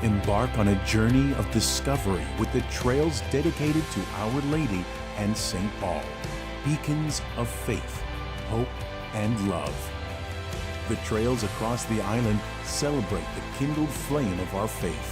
Embark on a journey of discovery with the trails dedicated to Our Lady and St. Paul, beacons of faith, hope, and love. The trails across the island celebrate the kindled flame of our faith.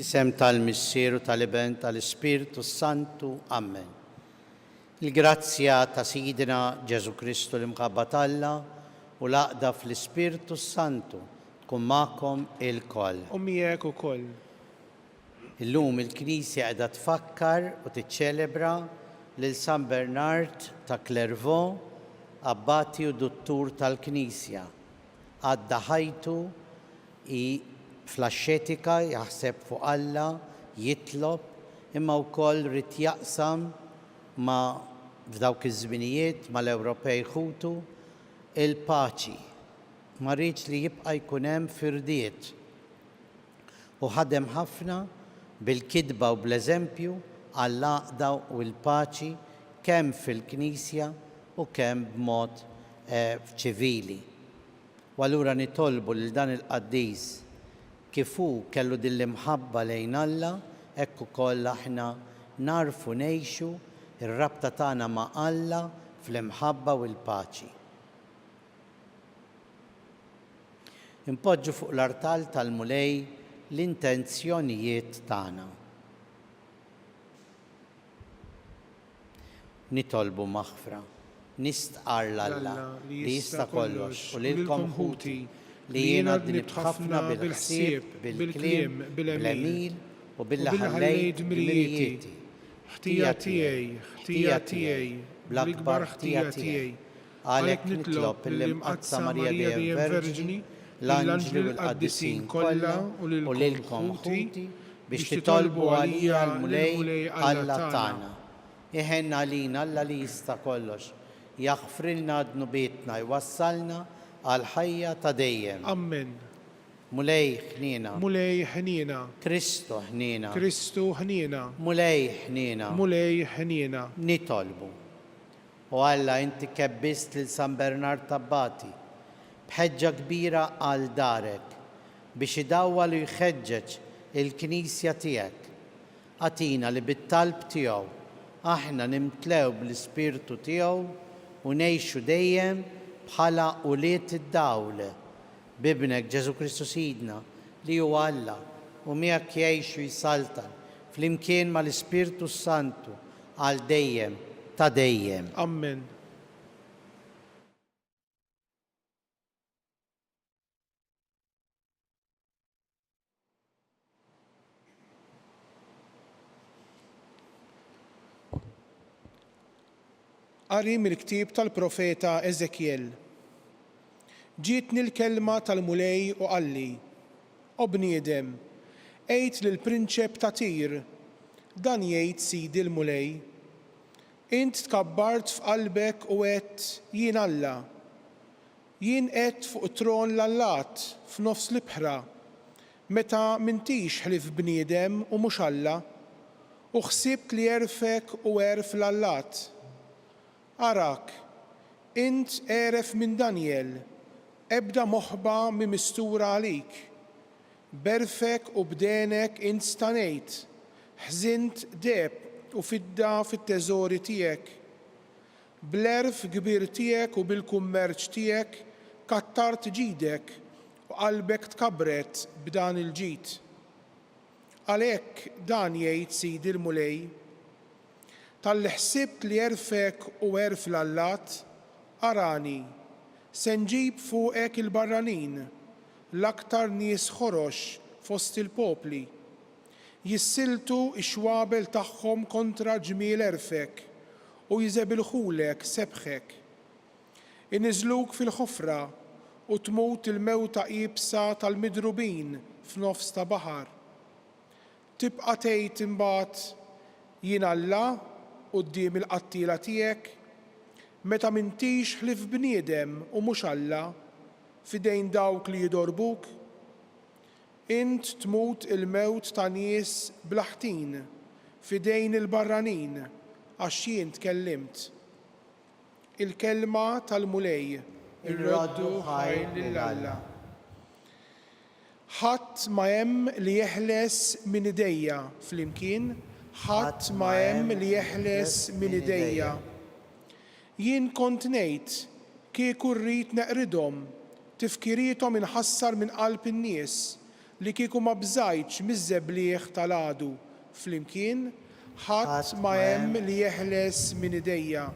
L-isem tal-Missieru tal-Iben tal-Ispiritu Santu. Amen. Il-grazzja ta' Sidina Ġesu Kristu l-imħabba Alla u l-għaqda fl-Ispiritu Santu tkun magħkom il-koll. U miegħek ukoll. Illum il-Knisja qiegħda tfakkar u tiċċelebra lil San Bernard ta' Clairvaux, abbati u duttur tal-Knisja. Għadda ħajtu fl-ascetika jaħseb fuq Alla, jitlob, imma wkoll rid jaqsam ma' f'dawk iż-żminijiet mal-Ewropej ħutu il-paċi. Ma rridx li jibqa' jkun hemm firdiet. U ħadem ħafna bil-kidba u bl-eżempju għall-għaqda u l-paċi kemm fil-Knisja u kemm b'mod ċivili. U allura nitolbu lil dan il-Qaddis kif hu kellu din l-imħabba lejn Alla, hekk ukoll aħna narfu ngħixu ir-rabta tagħna ma' Alla fl-imħabba u l-paċi. Impoġġu fuq l-artal tal-mulej l-intenzjonijiet tagħna. Nitolbu maħfra, nistqar l-Alla li jista' kollox u lilkom ħuti li jiena nibħ ħafna bil-ħsieb, bil-kliem, bil-emil u bil-ħallejt mill-mirjieti. ħtija tiegħi, bl-akbar ħtija tiegħi. Għalhekk nitlob il-imqazza Marija Dejjem Verġni, l-anġli u l-qaddisin kollha u lilkom ħuti biex titolbu għalija l-mulej Alla tagħna. Iħenna għalina Alla li jista' kollox, jaħfrilna dnubietna jwassalna għal ħajja ta' dejjem. Amen. Mulej ħnina. Mulej ħnina. Kristu ħnina. Kristu ħnina. Mulej ħnina. Mulej ħnina. Nitolbu. U Alla inti kebbist lil San Bernard Abbati bħeġġa kbira għal darek biex idawwal u jħeġġeġ il-Knisja tiegħek. Għatina li bit-talb tiegħu aħna nimtlew bl-Ispirtu tiegħu u ngħixu dejjem bħala uliet id-dawl bibnek Ġesu Kristu Sidna li huwa Alla u miegħek jgħixu jsaltan flimkien mal-Ispirtu Santu għal dejjem ta' dejjem. Amen. Qari mill-ktieb tal-profeta Eżekjel. Ġietni l-kelma tal-mulej u qalli: O bniedem, għid lill-prinċep ta' Tir, dan jgħid sidi l-mulej. Int tkabbart f'qalbek u għedt jien Alla. Jien qed fuq tron l-Allat f'nofs l-ibħra, meta m'intix ħlif bniedem u mhux Alla, u ħsibt li għerfek u għerf l-Allat. Arak, int għeref minn Daniel, ebda moħba mistura għalik. Berfek u bdenek int stanejt, ħżint deb u fidda fit-teżori tiegħek. Bl-erf kbir tiegħek u bil-kummerċ tiegħek kattart ġidek u qalbek tkabret b'dan il-ġid. Għalhekk dan jgħid Sidi l-Mulej: tal-li ħsibt li jerfek u erf l-allat, arani, se nġib fuqek il-barranin, l-aktar nies ħorox fost il-popli. Jissiltu ix-xwabel tagħhom kontra ġmiel erfek u jiżebilħulek sebħek. Iniżluk fil-ħofra u tmut il-mewta qiebsa tal-midrubin f'nofs ta' baħar. Tibqa' tgħid imbagħad jien Alla quddiem il-qattila tiegħek meta m'intix ħlief bniedem u mhux Alla f'idejn dawk li jidorbuk. Int tmut il-mewt ta' nies bl-ħtin f'idejn il-barranin għax jien tkellimt. Il-kelma tal-mulej irroddu ħajr lil Alla. Ħadd ma hemm li jeħles minn idejja flimkien, ħadd ma hemm li jeħles minn idejja. Jien kont ngħid kieku rrid neqridhom, tifkirietom inħassar minn qalb in-nies li kieku ma bżajtx miż-żebblieħ tal-għadu flimkien, ħadd ma hemm li jeħles minn idejja.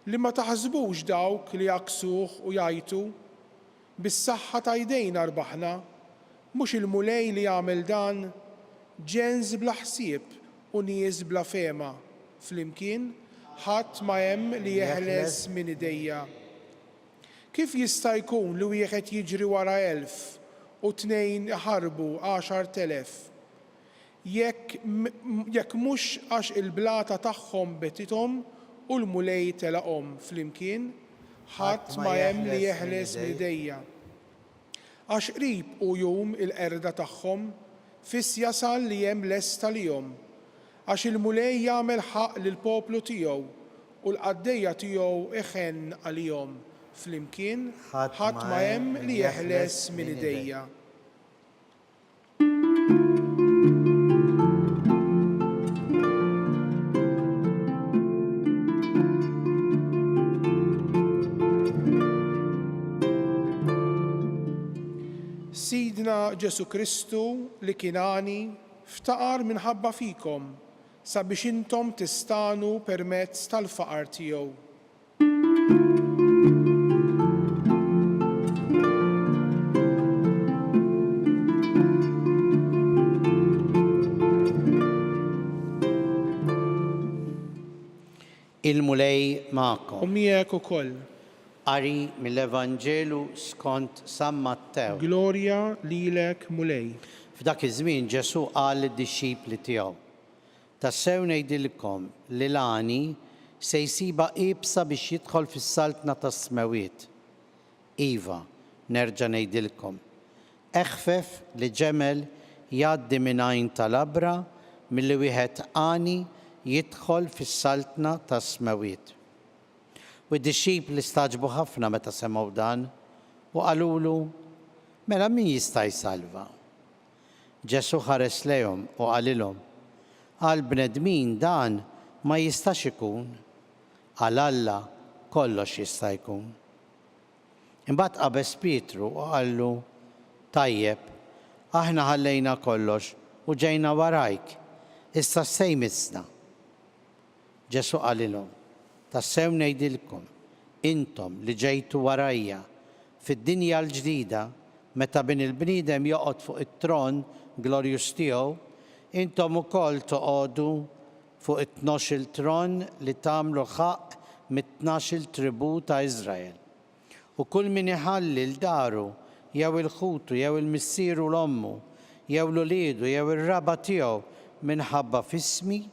Li ma taħsbux dawk li jaksuh u jajtu, bis-saħħa ta' jdejna rbaħna, mhux il-mulej li jagħmel dan, ġenż bla ħsieb u nies bla fema, flimkien ħadd ma hemm li jeħles minn idejja. Kif jista' jkun li wieħed jiġri wara 1000 u tnejn ħarbu 10,000? Jekk mhux għax il-blata tagħhom betithom u l-mulej telaqhom flimkien, ħadd ma hemm li jeħles minn idejja. Għax qrib u jum il-qerda tagħhom, fiss jasal li hemm lesta lihom, għax il-mulej jagħmel ħaq lill-poplu tiegħu u l-qaddejja tiegħu iħenn għalihom flimkien, ħadd ma hemm li jeħles minn idejja. Sidna Ġesu Kristu li kinani ftaqar minħabba fikom sabiex intom tistanu permezz tal-faqar tiegħu. Il-mulej ma'kom. U miegħek ukoll. Qari mill-Evanġelu skont San Mattew. Glorja lilek mulej. F'dak iż-żmien Ġesu qal lid-dixxipli tiegħu: Tassew ngħidilkom li l-għani se jsiba qiebsa biex jidħol fis-saltna tas-smawiet. Iva, nerġa' ngħidilkom, eħfef li ġemel jgħaddi minn għajn tal-abra milli wieħed għani jidħol fis-saltna tas-smawiet. U d-dixxipli staġbu ħafna meta semgħu dan u qalulu: mela min jista' jsalva? Ġesu ħares lejhom u qalilhom: għal bnedmin dan ma jistax ikun, għal Alla kollox jista' jkun. Imbagħad qabeż Pietru u qallu: tajjeb, aħna ħallejna kollox u ġejna warajk, issa se jmissna. Ġesu qalilhom: tassew ngħidilkom, intom li ġejtu warajja fid-dinja l-ġdida meta bin il-bniedem joqgħod fuq it-tron glorjus tiegħu, intom ukoll toqgħodu fuq it-12 tron li tagħmlu ħaq mit-12 tribù ta' Iżrael. U kull min iħalli l-daru jew il-ħutu jew il-missieru l-ommu jew l-uliedu jew ir-raba tiegħu minħabba f'ismi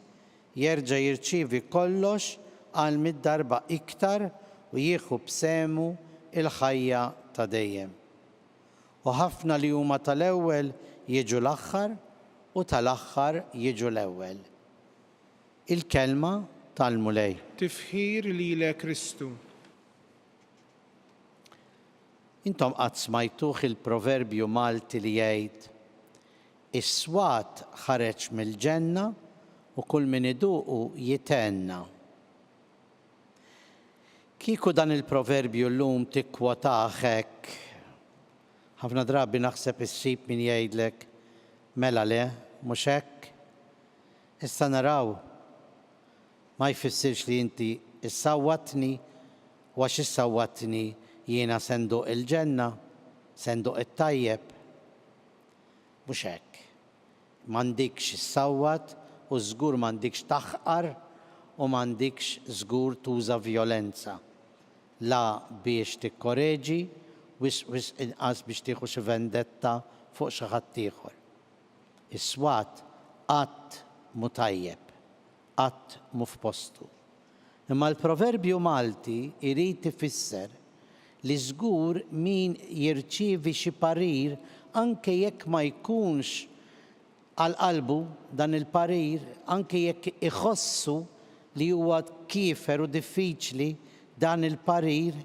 jerġa' jirċievi kollox għal mid-darba iktar u jieħu b'semu il-ħajja ta' dejjem. U ħafna li huma tal-ewwel jiġu l-aħħar u tal-aħħar jiġu l-ewwel. Il-kelma tal-mulej. Tifħir lilek Kristu. Intom qatt smajtuh il-proverbju Malti li jgħid: is-swat ħareġ mill-ġenna u kull min iduqu jitenna. Kieku dan il-proverbju llum tikkwotah hekk, ħafna drabi naħseb issib min jgħidlek: mela le, mhux hekk. Issa naraw ma jfissirx li inti issawwatni għax issawwatni jiena senduq il-ġenna, senduq it-tajjeb. Mhux hekk. M'għandikx issawwat u żgur m'għandikx taħqar u m'għandikx żgur tuża vjolenza. La biex tikkoreġi wis inqas biex tieħu xi vendetta fuq xi ħadd ieħor. Is-swat qatt mu tajjeb, qatt mu f'postu. Imma l-proverbju Malti irid ifisser li żgur min jirċievi xi parir anke jekk ma jkunx għal qalbu dan il-parir, anke jekk iħossu li huwa kiefer u diffiċli dan il-parir,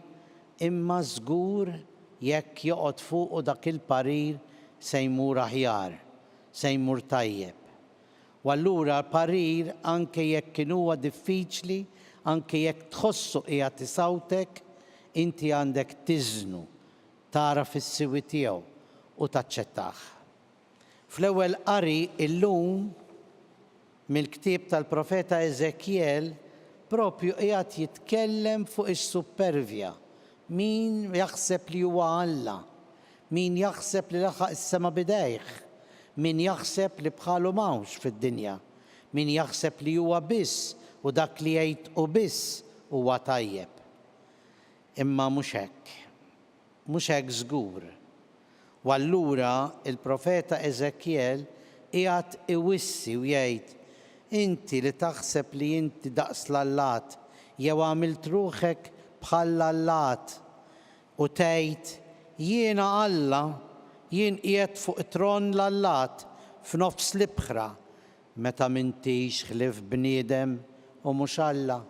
imma żgur jekk joqgħod fuq dak il-parir se jmur aħjar, se jmur tajjeb. U allura parir anke jekk kien huwa diffiċli, anke jekk tħossu qiegħed isawtek, inti għandek tiżnu, tara fis-siwi tiegħu u taċċettah. Fl-ewwel qari illum mill-ktieb tal-profeta Eżekjel propju qiegħed jitkellem fuq is-supervja. Min jaħseb li huwa Alla, min jaħseb li laħaq is-sema bidejh, min jaħseb li bħalu m'hawnx fid-dinja, min jaħseb li huwa biss u dak li jgħid u biss huwa tajjeb. Imma mhux hekk żgur. U allura il-profeta Eżekjel qiegħed iwissi u jgħid: inti li taħseb li inti daqs l-Allat jew għamilt ruħek bħal l-Allat u tgħid jiena Alla, jien qiegħed fuq tron l-Allat f'nofs l-ibħra meta m'intix ħlif bniedem u mhux Alla.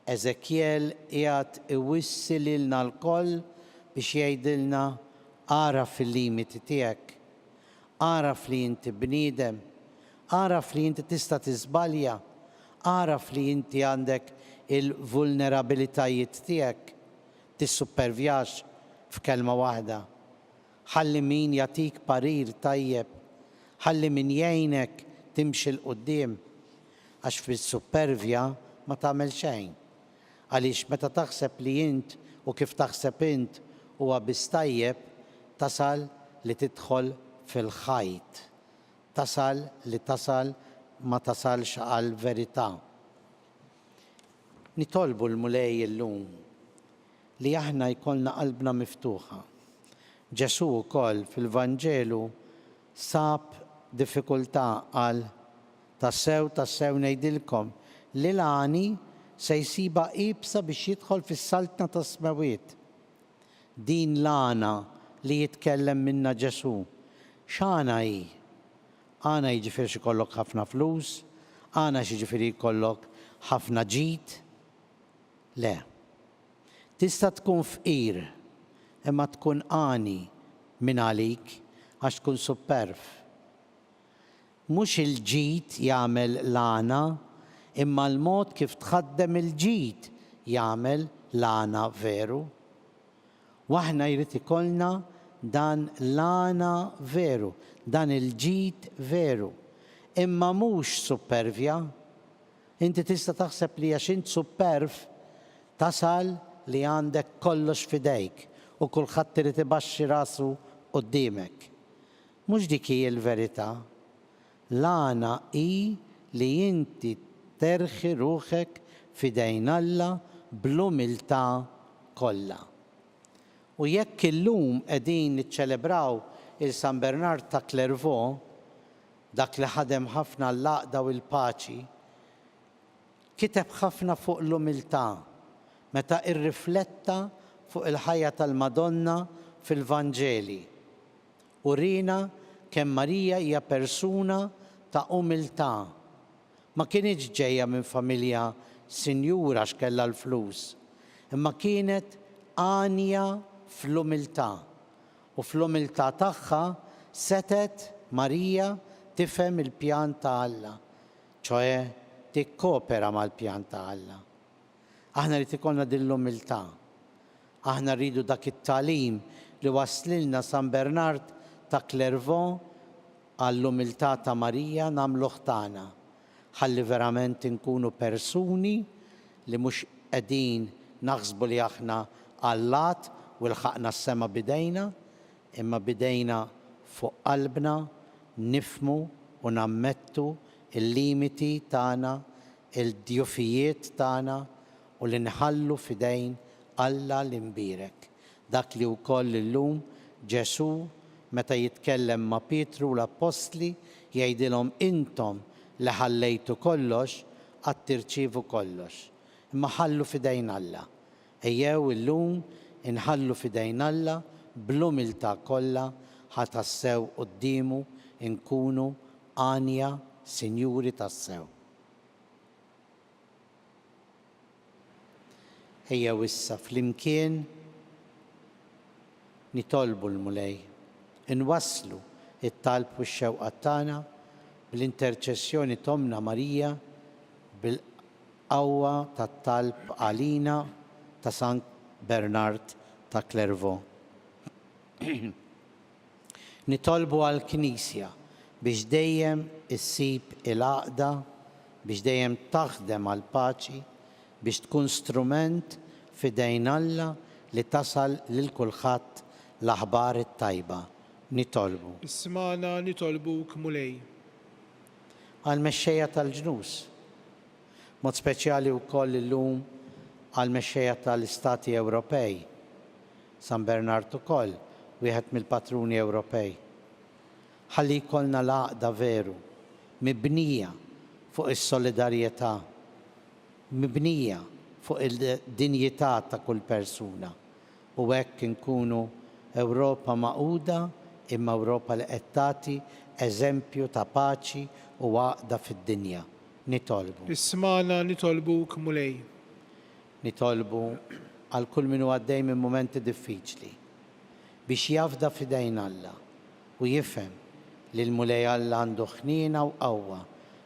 Eżekjel qiegħed iwissi lilna lkoll biex jgħidilna għaraf il-limiti tiegħek, għaraf li inti bniedem, għaraf li inti tista' tiżbalja, għaraf li inti għandek il-vulnerabilitajiet tiegħek, tissupervjax f'kelma waħda. Ħalli min jagħtik parir tajjeb, ħalli min jgħinek timxi l-qudiem, għax fis-supervja ma tagħmel xejn. Għaliex meta taħseb li int u kif taħseb int huwa biss tajjeb, tasal li tidħol fil-ħajt. Tasal li tasal ma tasalx għal verità. Nitolbu l-mulej illum li aħna jkollna qalbna miftuħa. Ġesu wkoll fil-Vanġelu sab diffikultà għal tassew ngħidilkom li l-għani se jsiba qibsa biex jidħol fis-saltna tas-smawiet. Din l-għana li jitkellem minna Ġesu, x'għana hi? Għana jiġifieri xi jkollok ħafna flus, għana xi jiġifieri jkollok ħafna ġid. Le. Tista' tkun fqir, imma tkun għani minn għalik għax tkun superf. Mhux il-ġid jagħmel l-għana, imma l-mod kif tħaddem il-ġid jagħmel l-għana veru. Waħna jrid ikollna dan l-għana veru, dan il-ġid veru. Imma mhux supervja. Inti tista' taħseb li għax int superf tasal li għandek kollox fidejk u kulħadd irid ibaxxi rasu quddiemek. Mhux dik hi l-verità. L-għana hi li inti terħi ruħek fidejn Alla bl-umiltà kollha. U jekk illum qegħdin niċċelebraw il-San Bernard ta' Clairvaux, dak li ħadem ħafna l-laqda u l-paċi, kiteb ħafna fuq l-umiltà meta irrifletta fuq il-ħajja tal-Madonna fil-Vanġeli. U rina kemm Marija hija persuna ta' umiltà. Ma kienx ġejja minn familja sinjura x'kellha l-flus, imma kienet għanja fl-umiltà. U fl-umiltà tagħha setet Marija tifhem il-pjan ta' Alla, ċoe tikkopera mal-pjan ta' Alla. Aħna rrid ikollna din l-umiltà. Aħna rridu dak it-tagħlim li waslilna San Bernard ta' Clairvaux għall-umiltà ta' Marija nagħmluh tagħna. ħalli verament nkunu persuni li mhux qegħdin naħsbu li aħna Allat u lħaqna s-sema bidejna, imma bidejna fuq qalbna nifmu u nammettu il-limiti tagħna, il-djufijiet tagħna u li nħallu fidejn Alla l-imbirek. Dak li wkoll illum Ġesu meta jitkellem ma' Pietru u l-Apostli jgħidilhom intom li ħallejtu kollox qed tirċievu kollox. Imma ħallu fidejn Alla. Ejjew illum inħallu fidejn Alla bl-umiltà kollha ħatassew qudiemu nkunu għanja sinjuri tassew. Ejjew issa flimkien nitolbu l-mulej, inwasslu it-talb u x-xewqa tagħna bl-interċessjoni Tomna Marija bil-qawwa tat-talb għalina ta' San Bernard ta' Clairvaux. Nitolbu għall-Knisja biex dejjem issib il-għaqda, biex dejjem taħdem għall-paċi, biex tkun strument fidejn Alla li tasal lil kulħadd l-aħbar it-tajba. Nitolbu. Ismana nitolbuk mulej. Għal-mexxejja tal-ġnus, mod speċjali wkoll illum għal-mexxejja tal-Istati Ewropej, San Bernard ukoll, wieħed mill-patruni Ewropej. Ħalli jkollna l-għaqda veru, mibnija fuq is-solidarjetà, mibnija fuq il-dinjità ta' kull persuna. U hekk inkunu Ewropa maquda imma Ewropa li qed tagħti eżempju ta' paċi u għaqda fid-dinja. Nitolbu. Ismana nitolbuk mulej. Nitolbu għal kull min huwa għaddej minn mumenti diffiċli biex jafda fidejn Alla u jifhem li l-mulej Alla għandu ħniena u qawwa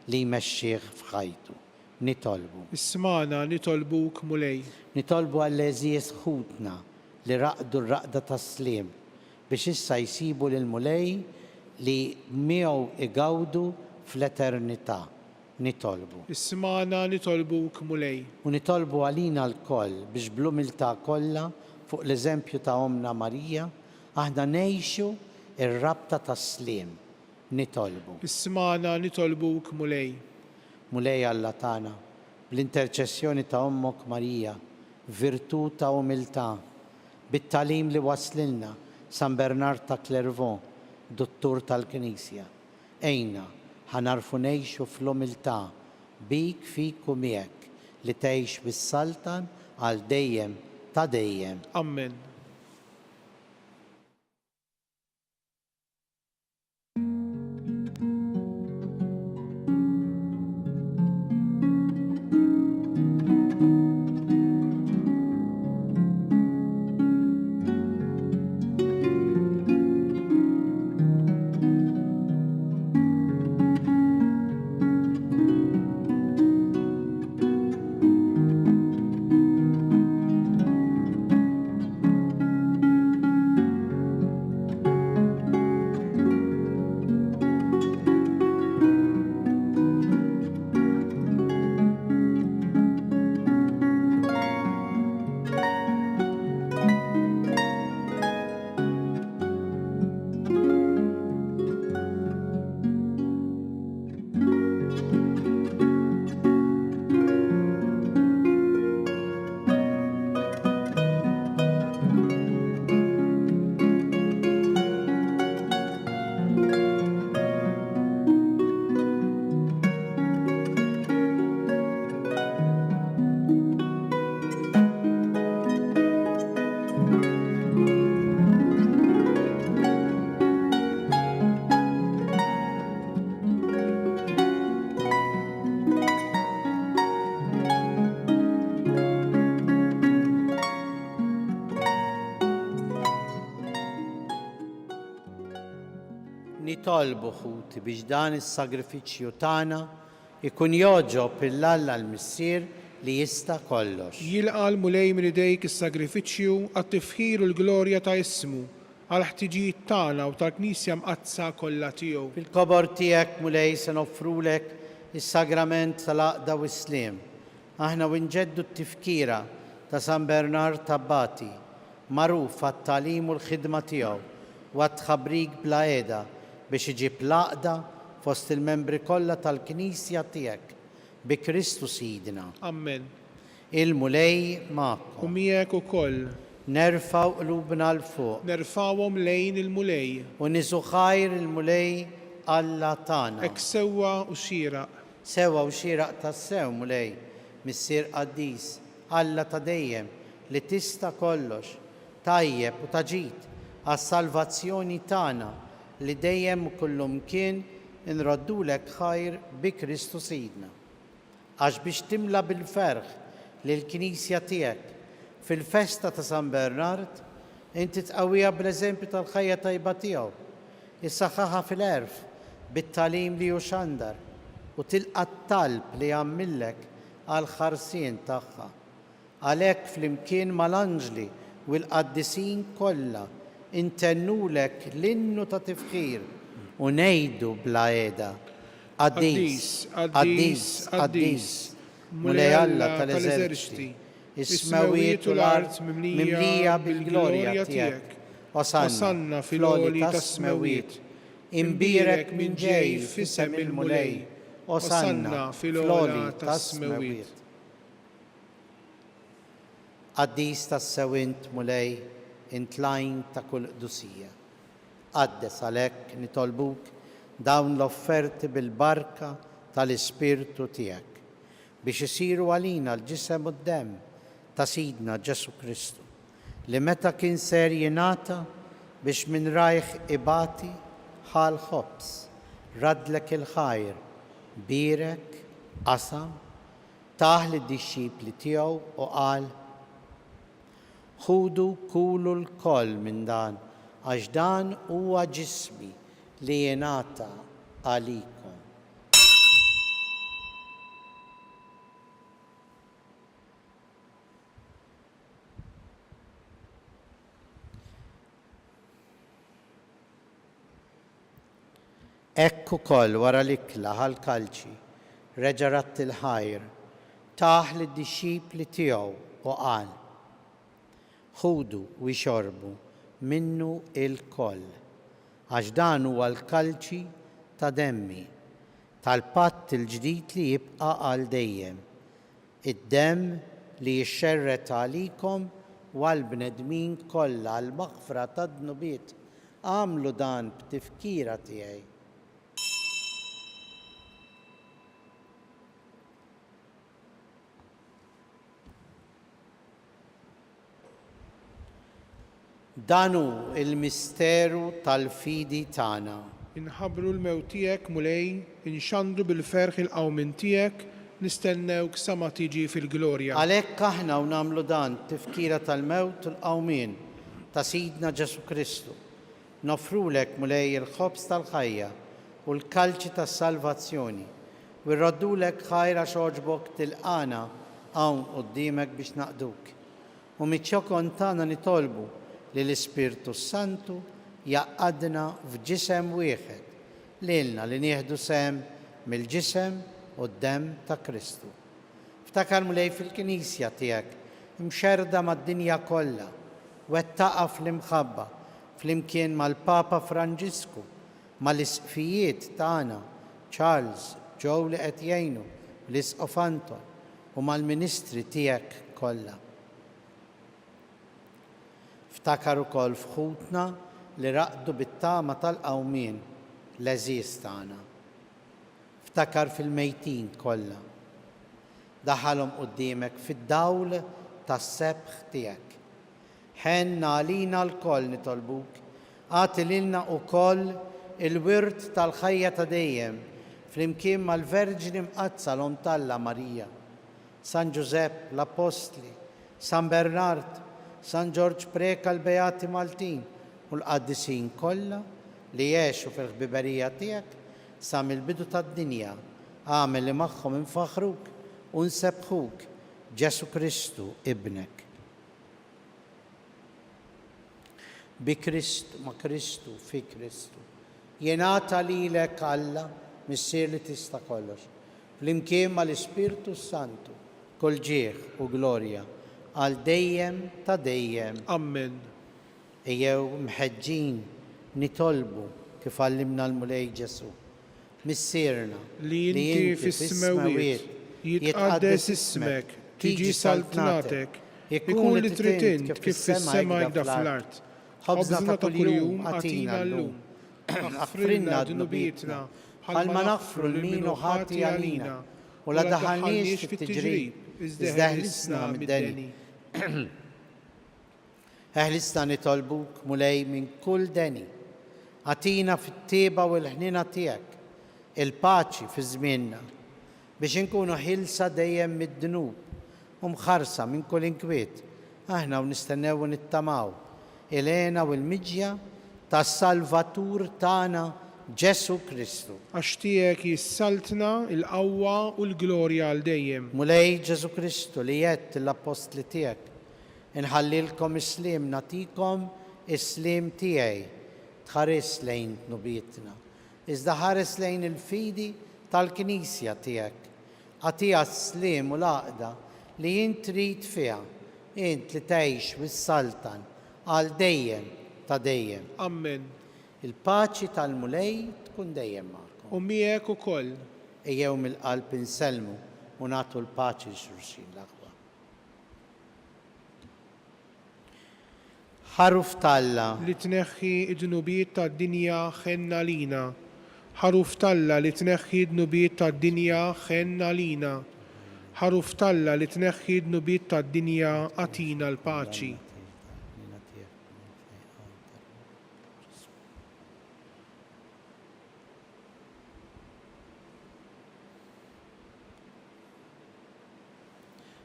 li jmexxih f'ħajtu. Nitolbu. Ismana nitolbuk mulej. Nitolbu għall-eżies ħutna li raqdu r-raqda tas-sliem biex issa jsibu lill-mulej li miegħu igawdu fl-eternità. Nitolbu. Ismana nitolbuk mulej. U nitolbu għalina l-koll biex bl-umiltà kollha fuq l-eżempju ta' Omna Marija aħna ngħixu ir-rabta tas-sliem. Nitolbu. Ismana nitolbuk mulej. Mulej Alla tagħna, bl-interċessjoni ta' Ommok Marija, virtù ta' umiltà, bit-talim li waslilna San Bernard ta' Clairvaux, dottur tal-Knisja. Ejna ħanarfu ngħixu fl-umiltà bik fik u miegħek li tgħix bis-Saltan għal dejjem ta' dejjem. Amen. Nitolbu ħuti biex dan is-sagrifiċċju tagħna ikun joġob il-Alla l-Missier li jista' kollox. Jilqa l-mulej minn idejk is-sagrifiċċju għat-tifħir u l-glorja ta' ismu għal ħtiġijiet tagħna u tal-Knisja mqazza kollha tiegħu. Fil-kobor tiegħek mulej se noffrulek is-sagrament tal-Aqda u s-Sliem. Aħna winġeddu t-tifkira ta' San Bernard Tabbati, magħruf għat-tagħlim u l-ħidma tiegħu u għat-tħabbrig bla qiegħda biex iġib l-Aqda fost il-membri kollha tal-Knisja tiegħek bi Kristu Sidna. Amen. Il-mulej magħkom. U miegħek ukoll. Nerfaw qlubna l fuq Nerfawhom lejn il-mulej. u niżu ħajr il-mulej Alla tagħna. Ek sewwa u xieraq. Sewa u xieraq tas-sew mulej, missier qaddis, Alla ta' dejjem li tista' kollox, tajjeb u taġid għas-salvazzjoni tagħna li dejjem u kullu mkien inroddulek ħajr bi Kristu Sidna. Għax biex timla bil-ferħ lill-Knisja tiegħek fil-festa ta' San Bernard, inti tqawwiha bl-eżempju tal-ħajja tajba tiegħu, issaħħaħa fil-erf bit-tagħlim li hu xandar u tilqa' t-talb li jagħmillek għal ħarsien tagħha. Għalhekk flimkien mal-anġli u l-qaddisin kollha intennulek l-innu ta' tifħir u ngħidu bla qiegħda. Qaddis, qaddis, qaddis, mulej Alla tal-eżerċiti, is-smawiet u l-art mimlija bil-glorja tiegħek. Osanna fil-għoli tas-smawiet, imbirek minn ġej f'isem il-mulej. Osanna fil-għoli tas-smawiet. Qaddis tas-sewint mulej intlajn ta' kull qdusija. Qaddes għalhekk nitolbuk dawn l-offerti bil-barka tal-Ispirtu tiegħek biex isiru għalina l-ġisem u d-demm ta' Sidna Ġesu Kristu li meta kien ser jingħata biex minn rajħ ibati ħal ħobs radlek il-ħajr birek qasam taħ lid-dixxipli tiegħu u qal ħudu kulu l-koll minn dan għax dan huwa ġismi li jingħata għalikom. Ekku koll wara l-ikla ħal-kalċi reġa' ratt il-ħajr taħ lid-dixxipli tiegħu u qal ħudu u jxorbu minnu il-koll għax dan huwa l-kalċi ta' demmi tal-patt il-ġdid li jibqa' għal dejjem, id-demm li jixxerret għalikom u għall-bnedmin kollha għall-maghfra tad-dnubiet. Għamlu dan b'tifkira tiegħi. Danu il-misteru tal-fidi tagħna. Inħabbru l-mewt tiegħek mulej, inxandru bil-ferħ il-qawmin tiegħek, nistennewk sa ma tiġi fil-glorja. Għalhekk aħna u nagħmlu dan tifkira tal-mewt u l-qawmien ta' Sidna Ġesu Kristu. Nofrulek mulej il-ħobs tal-ħajja u l-kalċi tas-salvazzjoni u rroddulek ħajra xoġbok tilqana hawn quddiemek biex naqduk. U miċ-ċokon tagħna nitolbu li l-Ispirtu Santu jaqadna f'ġisem wieħed lilna li nieħdu sem mill-ġisem u d-demm ta' Kristu. Ftakar mulej fil-Knisja tiegħek imxerda mad-dinja kollha wettaqa fl-imħabba flimkien mal-Papa Franġisku mal-isqfijiet tagħna Charles Joe li qed jgħinu l-Isqof Anton u mal-Ministri tiegħek kollha. Ftakar ukoll f'ħutna li raqdu bit-tama tal-qawmien l-eżiż tagħna. Ftakar fil-mejtin kollha. Daħalhom quddiemek fid-dawl tas-sebħ tiegħek. Ħenna għalina l-koll nitolbuk, għati lilna wkoll il-wirt tal-ħajja ta' dejjem flimkien mal-Verġini mqazza l-Omtalla Marija, San Giuseppe l-Apostli, San Bernard, San George Preka l-Beati Maltin u l-qaddisin kollha li jgħixu fil-ħbiberija tiegħek sa mill-bidu tad-dinja. Għamel li magħhom infaħruk u nsebħuk Ġesu Kristu ibnek. Bi Kristu, ma' Kristu, fi Kristu. Jingħata lilek Alla missier li tista' kollox flimkien mal-Ispirtu Santu, kol ġieħ u glorja, għal dejjem ta' dejjem. Amen. Ejjew mħeġġin nitolbu kif għallimna l-mulej Ġesu. Missierna li inti fis-smawiet jitqaddes ismek, tiġi saltnatek, ikun li tritint kif fis-sema jgħda fl-art. Ħobżna ta' kuljum għatina l-lum. Aħfrinna d-nubietna, bħal ma naħfru l-minu ħati għalina, u la daħalniex fit-tiġrib, izdeħlisna mid-deni. Eħlisna nitolbuk mulej minn kull deni. Għatina fit-tieba u l-ħnina tiegħek, il-paċi fi żmienna, biex inkunu ħilsa dejjem mid-dnub u mħarsa minn kull inkwiet. Aħna u nistennew u nittamaw il-għena u l-miġja tas-Salvatur tagħna Ġesu Kristu. Għax tiegħek jissaltna il-qawwa u l-glorja għal dejjem. Mulej Ġesu Kristu li jett l-apostli tiegħek, inħallilkom islim, natikom islim tiegħi, tħares lejn nubietna. Iżda ħares lejn il-fidi tal-Knisja tiegħek. Għatija slim u laqda li jint trid fiha, int li tgħix bis-saltan għal dejjem ta' dejjem. Amen. Il-paċi tal-mulej tkun dejjem magħkom. U miegħek ukoll. Ejjew mill-qalb inselmu u nagħtu l-paċi xulxin l-aħwa. Ħaruf Talla li tneħħi id-dnubiet tad-dinja ħenna lina. Ħaruf Talla li tneħħi d-dnubiet tad-dinja ħenna lina. Ħaruf Talla li tneħħi d-dnubiet tad-dinja għatina l-paċi.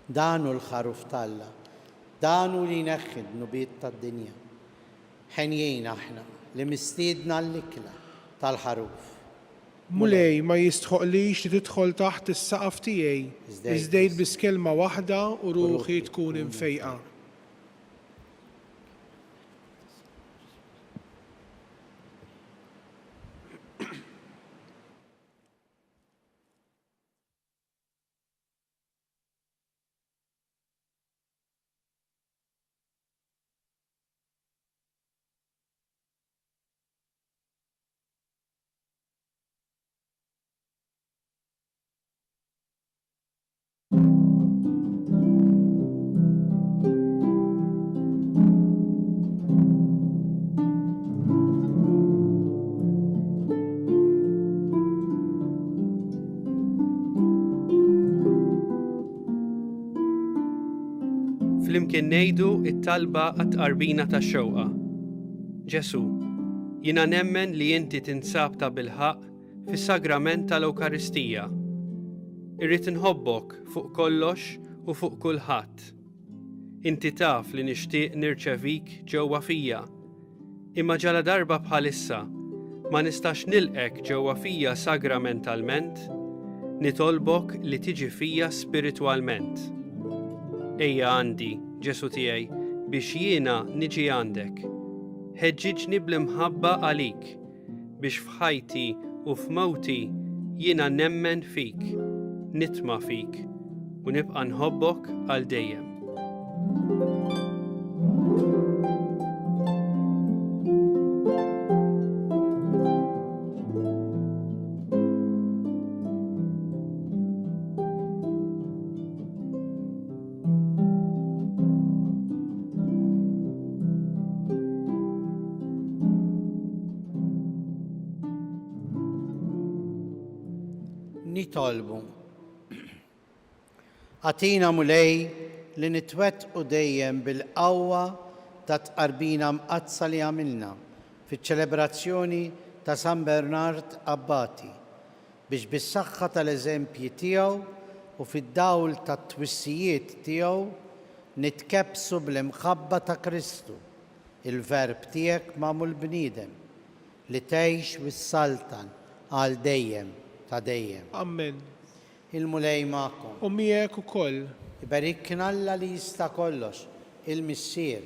Danu l-ħaruf Talla, danu li neħħi d-dnubiet tad-dinja. Ħenjien aħna li mistiedna l-ikla tal-ħaruf. Mulej ma jistħoqlix li tidħol taħt is-saqaf tiegħi, iżdejt biss kelma waħda u ruħi tkun imfejqa. Flimkien ngħidu it-talba għat-tqarbina tax-xewqa. Ġesu, jiena nemmen li inti tinsab ta' bilħaq fis-sagrament tal-Ewkaristija. Irrid inħobbok fuq kollox u fuq kulħadd. Inti taf li nixtieq nirċevik ġewwa fija, imma ġala darba bħalissa ma nistax nilqek ġewwa fija sagramentalment, nitolbok li tiġi fija spiritwalment. Ejja għandi, Ġesu tiegħi, biex jiena niġi għandek. Ħeġġiġni bl-imħabba għalik, biex f'ħajti u f'mewti jiena nemmen fik, nitma' fik u nibqa' nħobbok għal dejjem. Nitolbu. Għatina mulej li nitwettqu dejjem bil-qawwa ta' tqarbina mqazza li għamilna fiċ-ċelebrazzjoni ta' San Bernard Abbati biex bis-saħħa tal-eżempji tiegħu u fid-dawl tat-twissijiet tiegħu nitkebsu bl-imħabba ta' Kristu, il-verb tiegħek magħmul bniedem li tgħix wis-saltan għal dejjem ta' dejjem. Amen. Il-mulej magħkom. U miegħek ukoll. Ibarikna Alla li jista' kollox, il-Missier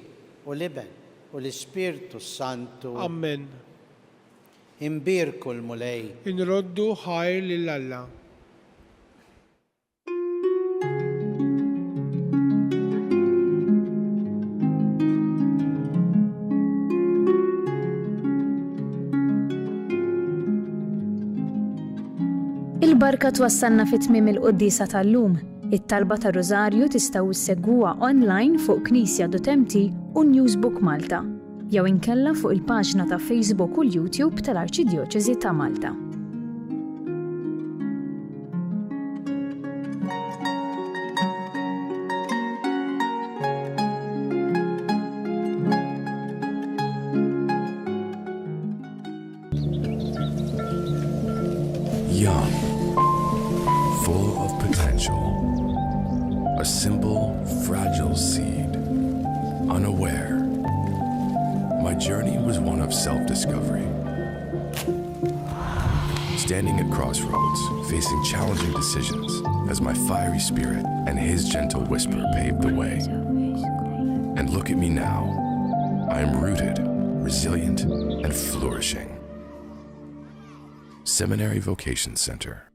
u l-Iben u l-Ispirtu Santu. Amen. Imbirku l-mulej. Inroddu ħajr lil Alla. Barka twassalna fit-tmiem il-Quddisa tal-lum. It-talba tar-Rożarju tistgħu issegwuha online fuq Knisja.mt u Newsbook Malta, jew inkella fuq il-paġna ta' Facebook u l-YouTube tal-Arċidjoċeżi ta' Malta. Young, full of potential, a simple, fragile seed, unaware. My journey was one of self-discovery. Standing at crossroads, facing challenging decisions, as my fiery spirit and his gentle whisper paved the way. And look at me now. I am rooted, resilient, and flourishing. Seminary Vocation Center.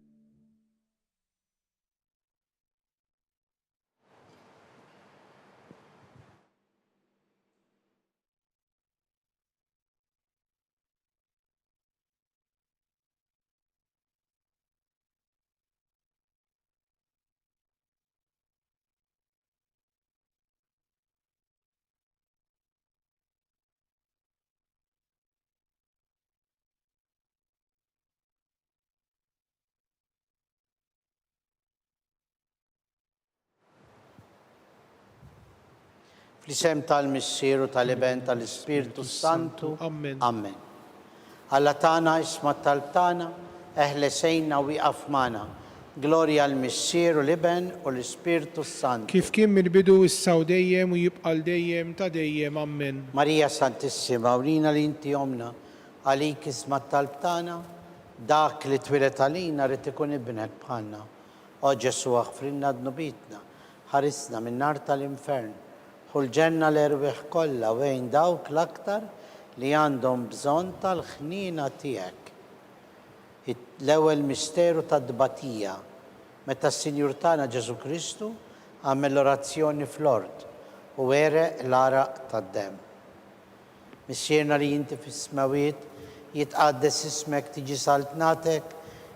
Fl-isem tal-Missieru tal-Iben tal-Ispirtu Santu. Amen. Amen. Alla tana isma tal-tana, eħlesejna wieqaf magħna. Glorja l-Missieru l-Iben u l-Ispirtu Santu. Kif kien mill-bidu issa u dejjem u jibqa' dejjem ta' dejjem. Amen. Marija Santissima, urina li inti omna, għalik isma tal-tana, dak li twilet għalina rrid ikun ibnek bħalna. O Ġesu aħfrinna dnubitna, ħarisna minn nar tal-infern. U l-ġenna l-erwiħ kollha wejn dawk l-aktar li għandhom bżonn tal-ħnina tiegħek. L-ewwel misteru tad-dbatija, meta s-Sinjur tagħna Ġesu Kristu għamel l-orazzjoni fl-ord u wereq l-araq tad-demm. Missierna li inti fis-smawiet jitqaddes ismek tiġi saltnatek,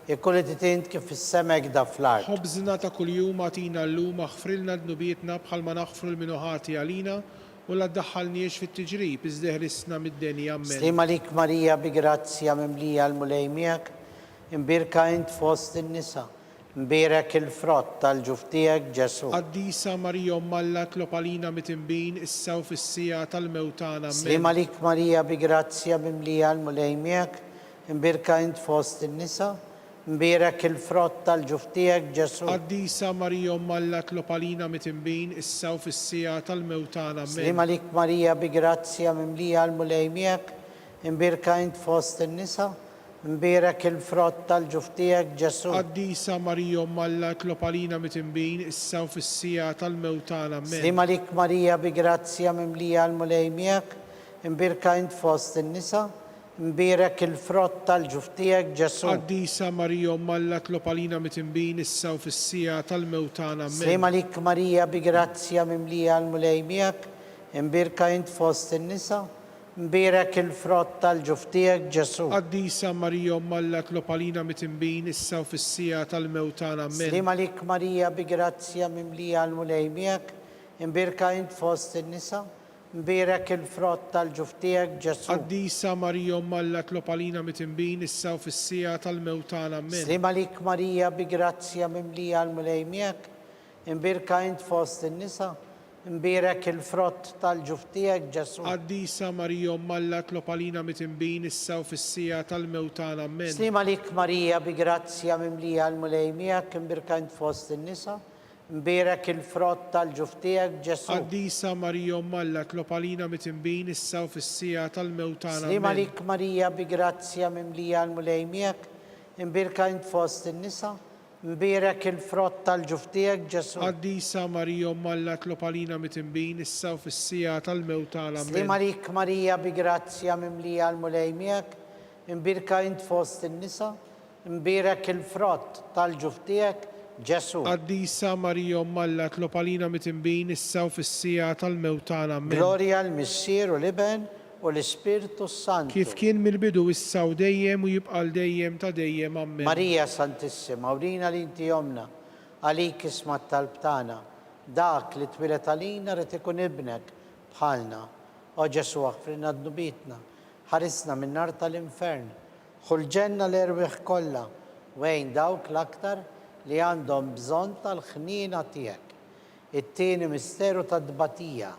ikkulli titint kif is-semek da fl-art. Ħobżna ta' kuljum għatina llum aħfrilna dnubietna bħalma naħfru l-minuħati għalina u la ddaħħalniex fit-tiġrib iżdeħlisna mid-denja. Amen. Slima lik Marija bi grazzja mimlija l-mulej miegħek, imbirka int fost in-nisa, imbirek il-frott tal-ġuf tiegħek Ġesu. Qaddisa Marija Umm Alla tlob għalina mitinbin issa u fis-sija tal-mewtana. Amen. Slima lik Marija bi grazzja mimlija l-mulej miegħek, imbirka int fost in-nisa, imbirek il-frott tal-ġuf tiegħek Ġesu. Qaddisa Marija Umm Alla tlob għalina mitinbin issa u fis-sija tal-mewtana. Amen. Slima lik Marija bi grazzja mimlija l-mulej miegħek, imbirka int fost in-nisa, imbirek il-frott tal-ġuf tiegħek Ġesu. Qaddisa Marija Umm Alla tlob għalina mitinbin issa u fis-sija tal-mewtana. Amen. Slima lik Marija bi grazzja mimlija l-mulej miegħek, imbirka int fost in-nisa, imbirek il-frott tal-ġuf tiegħek Ġesu. Qaddisa Marija Umm Alla tlob għalina mitinbin issa u fis-sija tal-mewtana. Amen. Slima lik Marija bi grazzja mimlija l-mulej miegħek, imbirka int fost in-nisa, imbirek il-frott tal-ġuf tiegħek Ġesu. Qaddisa Marija Umm Alla tlob għalina mitinbin issa u fis-sija tal-mewtana. Amen. Slima lik Marija bi grazzja mimlija l-mulej miegħek, imbirka int fost in-nisa, imbirek il-frott tal-ġuf tiegħek Ġesu. Qaddisa Marija Umm Alla tlob għalina mitinbin issa u fis-sija tal-mewtana. Amen. Slima lik Marija bi grazzja mimlija l-mulej miegħek, imbirka int fost in-nisa, imbirek il-frott tal-ġuf tiegħek Ġesu. Qaddisa Marija Umm Alla tlob għalina mitinbin issa u fis-sija tal-mewtana. Amen. Slima lik Marija bi grazzja mimlija l-mulej miegħek, imbirka int fost in-nisa, imbirek il-frott tal-ġuf tiegħek Ġesu. Qaddisa Marija Umm Alla tlob għalina mitinbin issa u fis-sija tal-mewtana. Slima Amen. lik Marija bi grazzja mimlija l-mulej miegħek, imbirka int fost in-nisa, imbirek il-frott tal-ġuf tiegħek Ġesu. Qaddisa Marija Umm Alla tlob għalina mitinbin issa u fis-sija tal-mewtana. Slima Amen. lik Marija bi grazzja mimlija l-mulej miegħek, imbirka int fost in-nisa, imbirek il-frott tal-ġuf tiegħek Ġesu. Qaddisa Marija Umm Alla tlob għalina mitinbin issa u fis-sija tal-mewtana. Amen. Glorja l-Missieru l-Iben u l-Ispirtu Santu. kif kien mill-bidu issa u dejjem u jibqa' dejjem ta' dejjem. Amen. Marija Santissima, urina li inti jomna, għalik isma t-talb tagħna, dak li twilet għalina rid ikun ibnek bħalna. O Ġesu aħfirna d-nubitna, ħarisna minn nar tal-infern, ħulġenna l-erwieħ kollha, wejn dawk l-aktar li għandhom bżonn tal-ħnina tiegħek. It-tieni misteru tad-dbatija,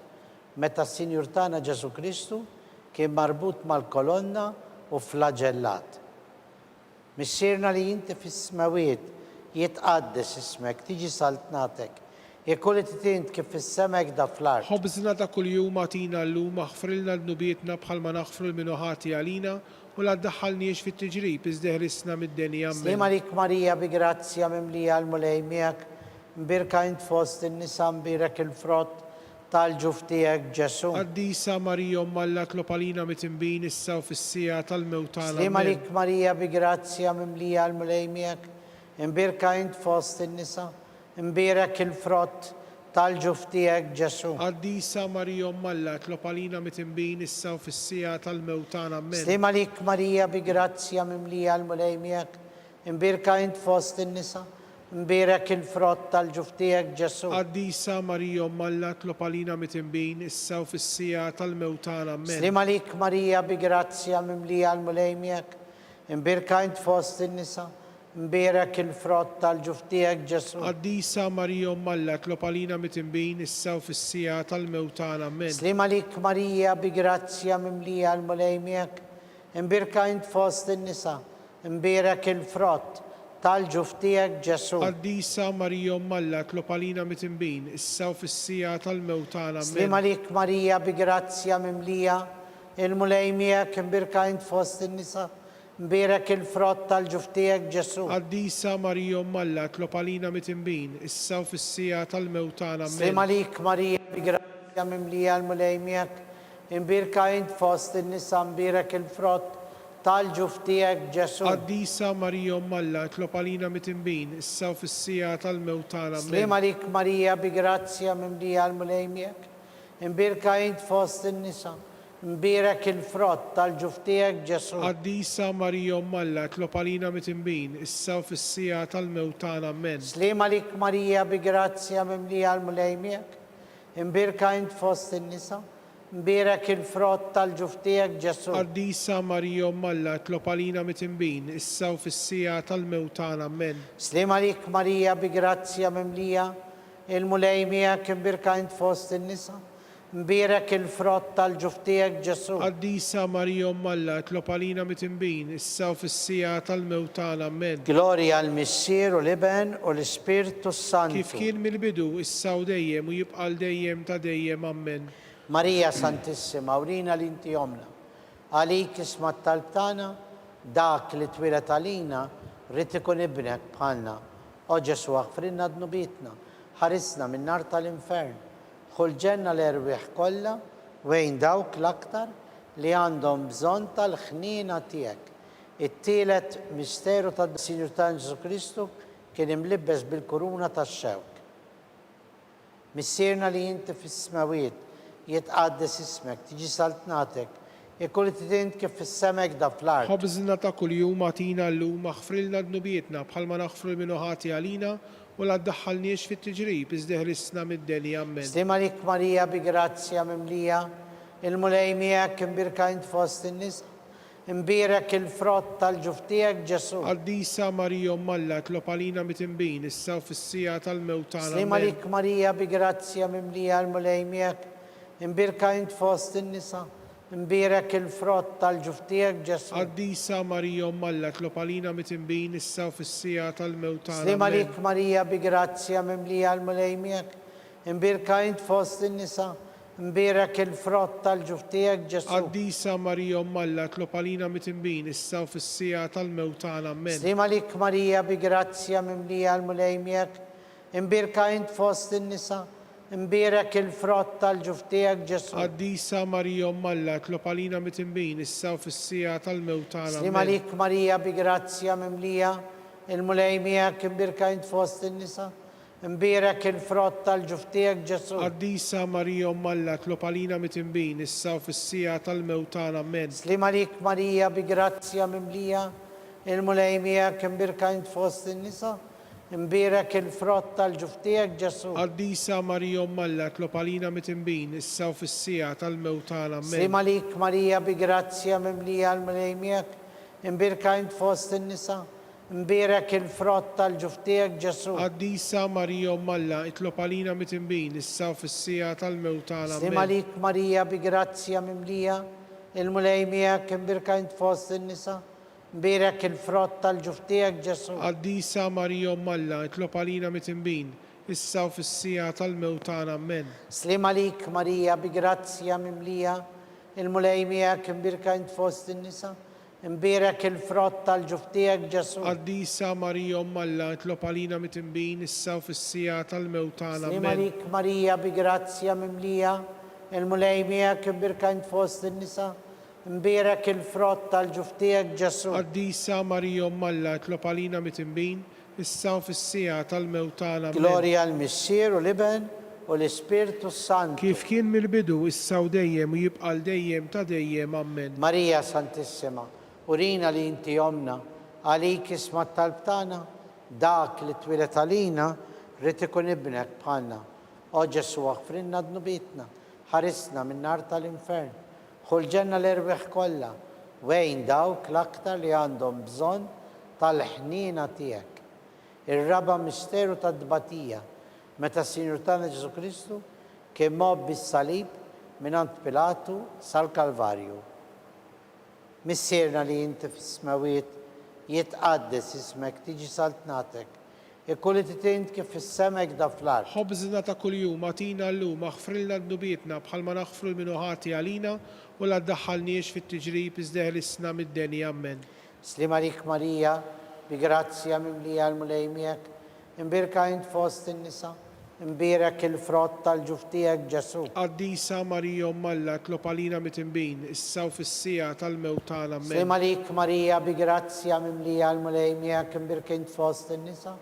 meta s-Sinjur tagħna Ġesu Kristu kien marbut mal-kolonna u flagellat. Missirna li inti fis-smawiet jitqaddes ismek, tiġi saltnatek, jekk titint kif fis-semek da fl-art. Ħobżna ta' kuljum għatina llum aħfrilna d-nubietna bħalma naħfru l-minuħati għalina u la ddaħħalniex fit-tiġrib iżdeħlisna mid-denja. Slima lik Marija bi grazzja mimlija l-mulej miegħek, mbirka int fost in-nisa mbirek il-frott tal-ġuf tiegħek Ġesu. Qaddisa Marija Umm Alla tlob għalina mitinbin issa u fis-sija tal-mewt tagħna. Slima lik Marija bi grazzja mimlija l-mulej miegħek, mbirka int fost in-nisa mbirek il-frott tal-ġuf tiegħek Ġesu. Qaddisa Marija Umm Alla tlob għalina mitinbin issa u fis-sija tal-mewt tagħna. Slima lik Marija bi grazzja mimlija l-mulej miegħek, mbirka int fost in-nisa mbirek il-frott tal-ġuf tiegħek Ġesu. Qaddisa Marija Umm Alla tlob għalina mitinbin issa u fis-sija tal-mewt tagħna. Slima lik Marija bi grazzja mimlija l-mulej miegħek, mbirka int fost in-nisa mbirek il-frott tal-ġuf tiegħek Ġesu. Qaddisa Marija Umm Alla tlob għalina mitinbin issa u fis-sija tal-mewt tagħna. Slima lik Marija bi grazzja mimlija l-mulej miegħek, mbirka int fost in-nisa mbirek il-frott tal-ġuf tiegħek Ġesu. Qaddisa Marija Umm Alla tlob għalina mitinbin issa u fis-sija tal-mewt tagħna. Slima lik Marija bi grazzja mimlija il-mulej miegħek, mbirka int fost in-nisa mbirek il-frott tal-ġuf tiegħek Ġesu. Qaddisa Marija Umm Alla tlob għalina mitinbin issa u fis-sija tal-mewt tagħna. Slima lik Marija bi grazzja mimlija l-mulej miegħek, mbirka int fost in-nisa mbirek il-frott tal-ġuf tiegħek Ġesu. Qaddisa Marija Umm Alla tlob għalina mitinbin issa u fis-sija tal-mewt tagħna. Slima lik Marija bi grazzja mimlija l-mulej miegħek, mbirka int fost in-nisa mbirek il-frott tal-ġuf tiegħek Ġesu. Qaddisa Marija Umm Alla tlob għalina mitinbin issa u fis-sija tal-mewt tagħna. Slima lik Marija bi grazzja mimlija l-mulej miegħek, mbirka int fost in-nisa mbirek il-frott tal-ġuf tiegħek Ġesu. Qaddisa Marija Umm Alla tlob għalina mitinbin issa u fis-sija tal-mewt tagħna. Slima lik Marija bi grazzja mimlija il-mulej miegħek, mbirka int fost in-nisa mbirek il-frott tal-ġuf tiegħek Ġesu. Qaddisa Marija Umm Alla tlob għalina mitinbin issa u fis-sija tal-mewt tagħna. Glorja għall-Missier u l-Iben u l-Ispirtu Santu. Kif kien mill-bidu issa u dejjem u jibqa' dejjem ta' dejjem. Amen. Marija Santissima, urina li inti jomna, għalik isma t-talb tagħna, dak li twilet għalina rid ikun ibnek bħalna. O Ġesu aħfrinna d-nubitna, ħarisna minn nar tal-infern, ħulġenna l-erwieħ kollha wejn dawk l-aktar li għandhom bżonn tal-ħnina tiegħek. It-tielet misteru tad-Sinjur tagħna Ġesu Kristu kien imlibbes bil-kuruna tax-xewk. Missierna li inti fis-smawiet jitqaddes ismek, tiġi saltnatek, jekk titint kif fis-semek da fl-art. Ħobżna ta' kuljum għatina llum aħfrilna d-nubietna bħalma naħfru l-minuħati għalina u la ddaħħalniex fit-tiġrib iżdeħlisna mid-denja. Amen. Slima lik Marija bi grazzja mimlija il-mulej miegħek, mbirka int fost in-nisa mbirek il-frott tal-ġuf tiegħek Ġesu. Qaddisa Marija Umm Alla tlob għalina mitinbin issa u fis-sija tal-mewt tagħna. Slima lik Marija bi grazzja mimlija il-mulej miegħek, mbirka int fost in-nisa mbirek il-frott tal-ġuf tiegħek Ġesu. Qaddisa Marija Umm Alla tlob għalina mitinbin issa u fis-sija tal-mewt tagħna. Slima lik Marija bi grazzja mimlija l-mulej miegħek, mbirka int fost in-nisa mbirek il-frott tal-ġuf tiegħek Ġesu. Qaddisa Marija Umm Alla tlob għalina mitinbin issa u fis-sija tal-mewt tagħna. Slima lik Marija bi grazzja mimlija l-mulej miegħek, mbirka int fost in-nisa mbirek il-frott tal-ġuf tiegħek Ġesu. Qaddisa Marija Umm Alla tlob għalina mitinbin issa u fis-sija tal-mewt tagħna. Slima lik Marija bi grazzja mimlija il-mulej miegħek, mbirka int fost in-nisa Imbierak il-frott tal-ġuftijek Ġesu. Qaddisa Marija Umm Alla, tlob għalina mitinbin, issa u fis-sija tal-mewtana, amen. Slim għalik Marija bi grazzja mimlija, il-mulejmijak imbirka int fost in-nisa, imbierak il-frott tal-ġuftijek Ġesu. Qaddisa Marija Umm Alla, tlob għalina mitinbin, issa u fis-sija tal-mewtana, amen. Slim għalik Marija bi grazzja mimlija, il-mulejmijak imbirka int fost in-nisa, imbierak il-frott tal-ġuftijek Ġesu. Qaddisa Marija Umm Alla, itlob għalina mitinbin, issa u fis-sija tal-mewtana, Slim amen. għalik Marija bi grazzja mimlija, il-mulejmijak imbirka int fost in-nisa, imbierak il-frott tal-ġuftijek Ġesu. Qaddisa Marija Umm Alla, itlob għalina mitinbin, issa u fis-sija tal-mewtana, amen. Slim għalik Marija bi grazzja mimlija, il-mulejmijak imbirka int fost in-nisa, imbierak il-frott tal-ġuftijek Ġesu. Qaddisa Marija Umm Alla, itlob għalina mitinbin, issa u fis-sija tal-mewtana, Slim amen. għalik Marija bi grazzja mimlija, il-mulejmijak imbirka int fost in-nisa, imbierak il-frott tal-ġuftijek Ġesu. Qaddisa Marija Umm Alla, itlob għalina mitinbin, issa u fis-sija tal-mewtana, amen. Gloria al-Missir u l-Iben u l-Ispirtu Santu. Kif kien mill-bidu, issa u dejjem u jibqa' dejjem ta' dejjem, amen. Marija Santissima, urina li inti omna, għalik isma tal-btana, dak li twilet għalina, rrit ikun ibnek bħalna. O Ġesu għafrinna dnubitna, ħarisna minn nar tal-infern, ħulġenna l-erbeħ kolla, wejn dawk l-aktar li għandhom bżon tal-ħnina tijek. Ir-raba misteru ta' dbatija, meta s-Sinjur tagħna Ġesu Kristu kien mob bis-salib minant Pilatu sal-Kalvarju. Missierna li inti fis-smawiet jitqaddes ismek tiġi saltnatek, ikkulli titint kif fis-semek da fl-art. Ħobżna ta' kuljum atina llum aħfrilna dnubietna bħalma naħfru l-minuħati għalina u la ddaħħalniex fit-tiġrib iżdeħlisna mid-deni, amen. Slim għalik Marija, bi grazzja mimlija l-mulejmijak, imbirka int fost in-nisa, imbierak il-frott tal-ġuftijek Ġesu. Qaddisa Marija Umm Alla, tlob għalina mitinbin, issa u fis-sija tal-mewtana, amen. Slim għalik Marija, bi grazzja mimlija l-mulejmijak, imbirka int fost in-nisa,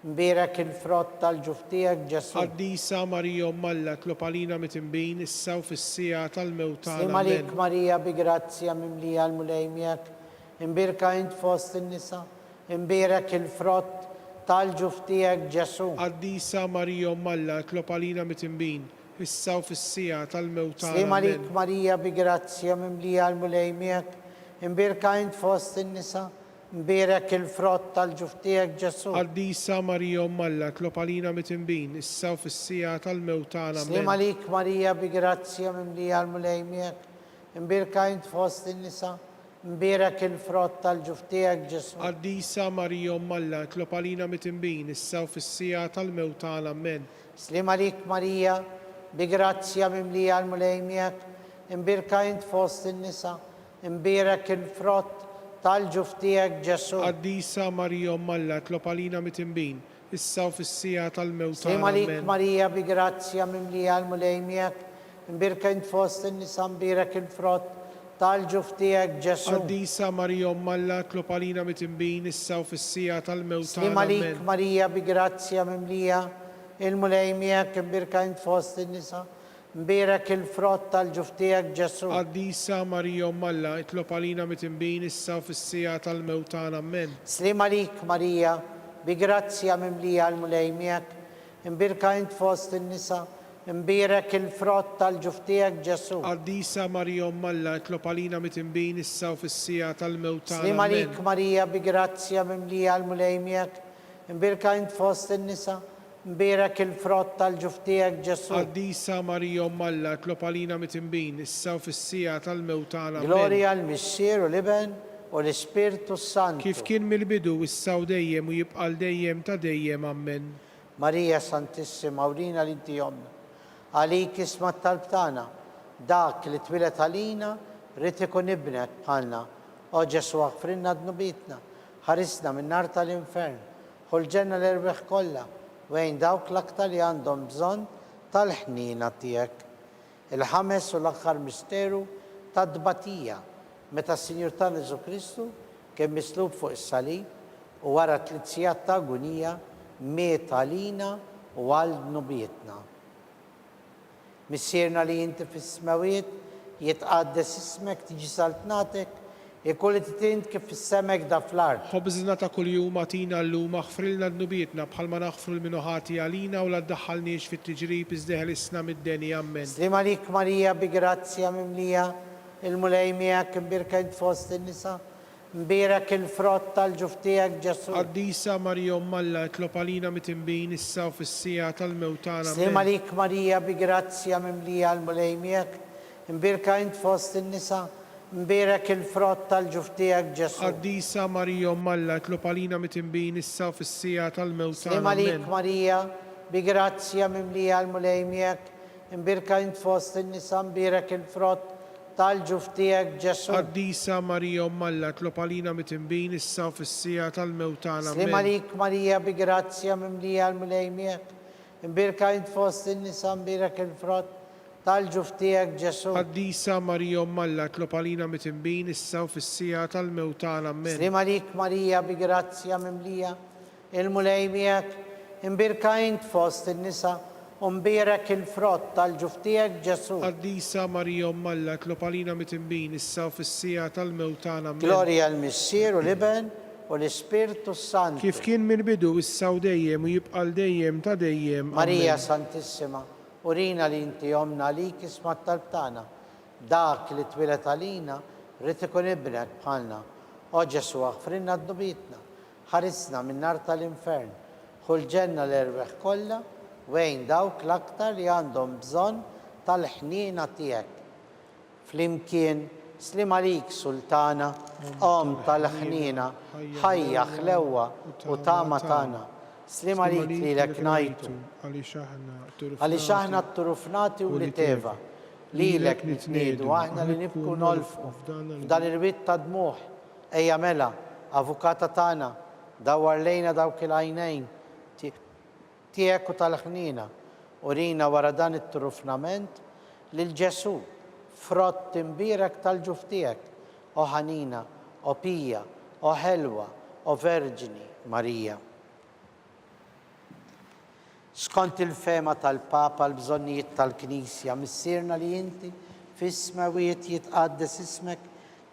imbierak il-frott tal-ġuftijek Ġesu. Qaddisa Marija Umm Alla, tlob għalina mitinbin, issa u fis-sija tal-mewtana, Slim għalik amen. Marija, bi grazzja mimlija l-mulejmijak, imbirka int fost in-nisa, imbierak il-frott tal-ġuftijek Ġesu. Qaddisa Marija Umm Alla, tlob għalina mitinbin, issa u fis-sija tal-mewtana, Slim għalik amen. Marija bi grazzja mimlija l-mulejmijak, imbirka int fost in-nisa, imbierak il-frott tal-ġuftijek Ġesu. Qaddisa Marija Umm Alla, tlob għalina mitinbin, issa u fis-sija tal-mewtana, Slim amen. għalik Marija bi grazzja mimlija l-mulejmijak, imbirka int fost in-nisa, imbierak il-frott tal-ġuftijek Ġesu. Qaddisa Marija Umm Alla, tlob għalina mitinbin, issa u fis-sija tal-mewtana, amen. Slim għalik Marija bi grazzja mimlija l-mulejmijak, imbirka int fost in-nisa, imbierak il-frott tal-ġuftijek Ġesu. Qaddisa Marija Umm Alla, tlob għalina mitinbin, issa u fis-sija Slim tal-mewtana, għalik amen. Marija bi grazzja mimlija l-mulejmijak, imbirka int fost in-nisa, imbierak il-frott tal-ġuftijek Ġesu. Qaddisa Marija Umm Alla, tlob għalina mitinbin, issa u fis-sija tal-mewtana, Slim għalik amen. Marija bi grazzja mimlija il-mulejmijak, imbirka int fost in-nisa, imbierak il-frott tal-ġuftijek Ġesu. Qaddisa Marija Umm Alla, tlob għalina mitinbin, issa u fis-sija tal-mewtana, amen. Slim għalik Marija bi grazzja mimlija l-mulejmijak, imbirka int fost in-nisa, imbierak il-frott tal-ġuftijek Ġesu. Qaddisa Marija Umm Alla, tlob għalina mitinbin, issa u fis-sija tal-mewtana, Slim amen. għalik Marija bi grazzja mimlija l-mulejmijak, imbirka int fost in-nisa, imbierak il-frott tal-ġuftijek Ġesu. Qaddisa Marija Umm Alla, tlob għalina mitinbin, issa u fis-sija tal-mewtana, amen. Gloria al-Missir u l-Iben u l-Ispirtu Santu. Kif kien mill-bidu, issa u dejjem u jibqa' dejjem ta' dejjem, amen. Marija Santissima, urina li inti omna, għalik isma tal-btana, dak li twilet għalina, rrit ikun ibnek bħalna. O Ġesu għafrinna dnubitna, ħarisna minn nar tal-infern, ħulġenna l-erbeħ kolla, wejn dawk l-aktar li għandhom bżon tal-ħnina tijek. Il-ħames u l-axħar misteru ta' dbatija, meta s-Sinjur tagħna Ġesu Kristu kien mislub fuq is-salib u wara 3 sigħat ta' agonija miet għalina u għal nubietna. Missierna li jinti fis-smawiet, jitqaddes ismek, tiġi saltnatek, ikulli titint kif fis-semek da fl-art. خبزنا ta' kuljum atina llum aħfrilna d-nubietna bħalma naħfru l-minuħati għalina u la ddaħħalniex fit-tiġrib iżdeħel isna mid-deni ammen. Slim għalik Marija bi grazzja mimlija, il-mulej miegħek imbirka int fost in-nisa, mbirek il-frott tal-ġuftijak Ġesu. Qaddisa Marija Alla itlob għalina mitimbin issa u fis-sija tal-mewtana Slim ammen. għalik Marija bi grazzja mimlija, il-mulej miegħek imbirka int fost in-nisa, mbirek il-frott tal-ġuftijak Ġesu. Qaddisa Marija Alla itlob għalina mitimbin issa u fis-sija tal-mewtana Slim għalik ammen. Marija bi grazzja mimlija, il-mulej miegħek imbirka int fost in-nisa, mbirek il-frott tal-ġuftijak Ġesu. Qaddisa Marija Alla itlob għalina mitimbin issa u fis-sija tal-mewtana Slim ammen. għalik Marija bi grazzja mimlija, il-mulej miegħek imbirka int fost in-nisa, mbirek il-frott tal-ġuftijak Ġesu. Qaddisa Marija Alla itlob għalina mitimbin issa u fis-sija tal-mewtana ammen. Slim għalik Marija bi grazzja mimlija, il-mulej miegħek imbirka int fost in-nisa, u mbirek il-frott tal-ġuftijak Ġesu. Qaddisa Marija Alla itlob għalina mitimbin issa u fis-sija tal-mewtana ammen. Gloria l-Missier u l-Iben u l-Ispirtu Santu. Kif kien mill-bidu issa u dejjem u jibqa' dejjem ta' dejjem. Marija Amen. Santissima, urina li inti jomna lik isma tal-tana, dak li twilet għalina, rrit ikun ibnek bħalna. O Ġesu aħfrinna d-dubitna, ħarisna minn nar tal-infern, ħul ġenna l-erbeħ kollha, wejn dawk l-aktar li għandhom bżonn tal-ħnina tiegħek. Flimkien slim għalik Sultana, om tal-ħnina, ħajja ħlewwa u tama tagħna. Slim għalik li lek ngħidu, għaliex aħna t-turufnati u li teva, li lek nitniedu, aħna li nibku nolfqu, f'dan il-witt ta' dmuħ, ejja mela, avukata tagħna, dawar lejna dawk il-għajnejn, tiegħek u tal-ħnina, urina wara dan it-turufnament lil Ġesu, frott imbirek tal-ġuftijek, o ħanina, o pija, o ħelwa, o verġini Marija. Skont il-fema tal-Papa l-bżonnijiet tal-Knisja, missierna li inti fis-smawiet jitqaddes ismek,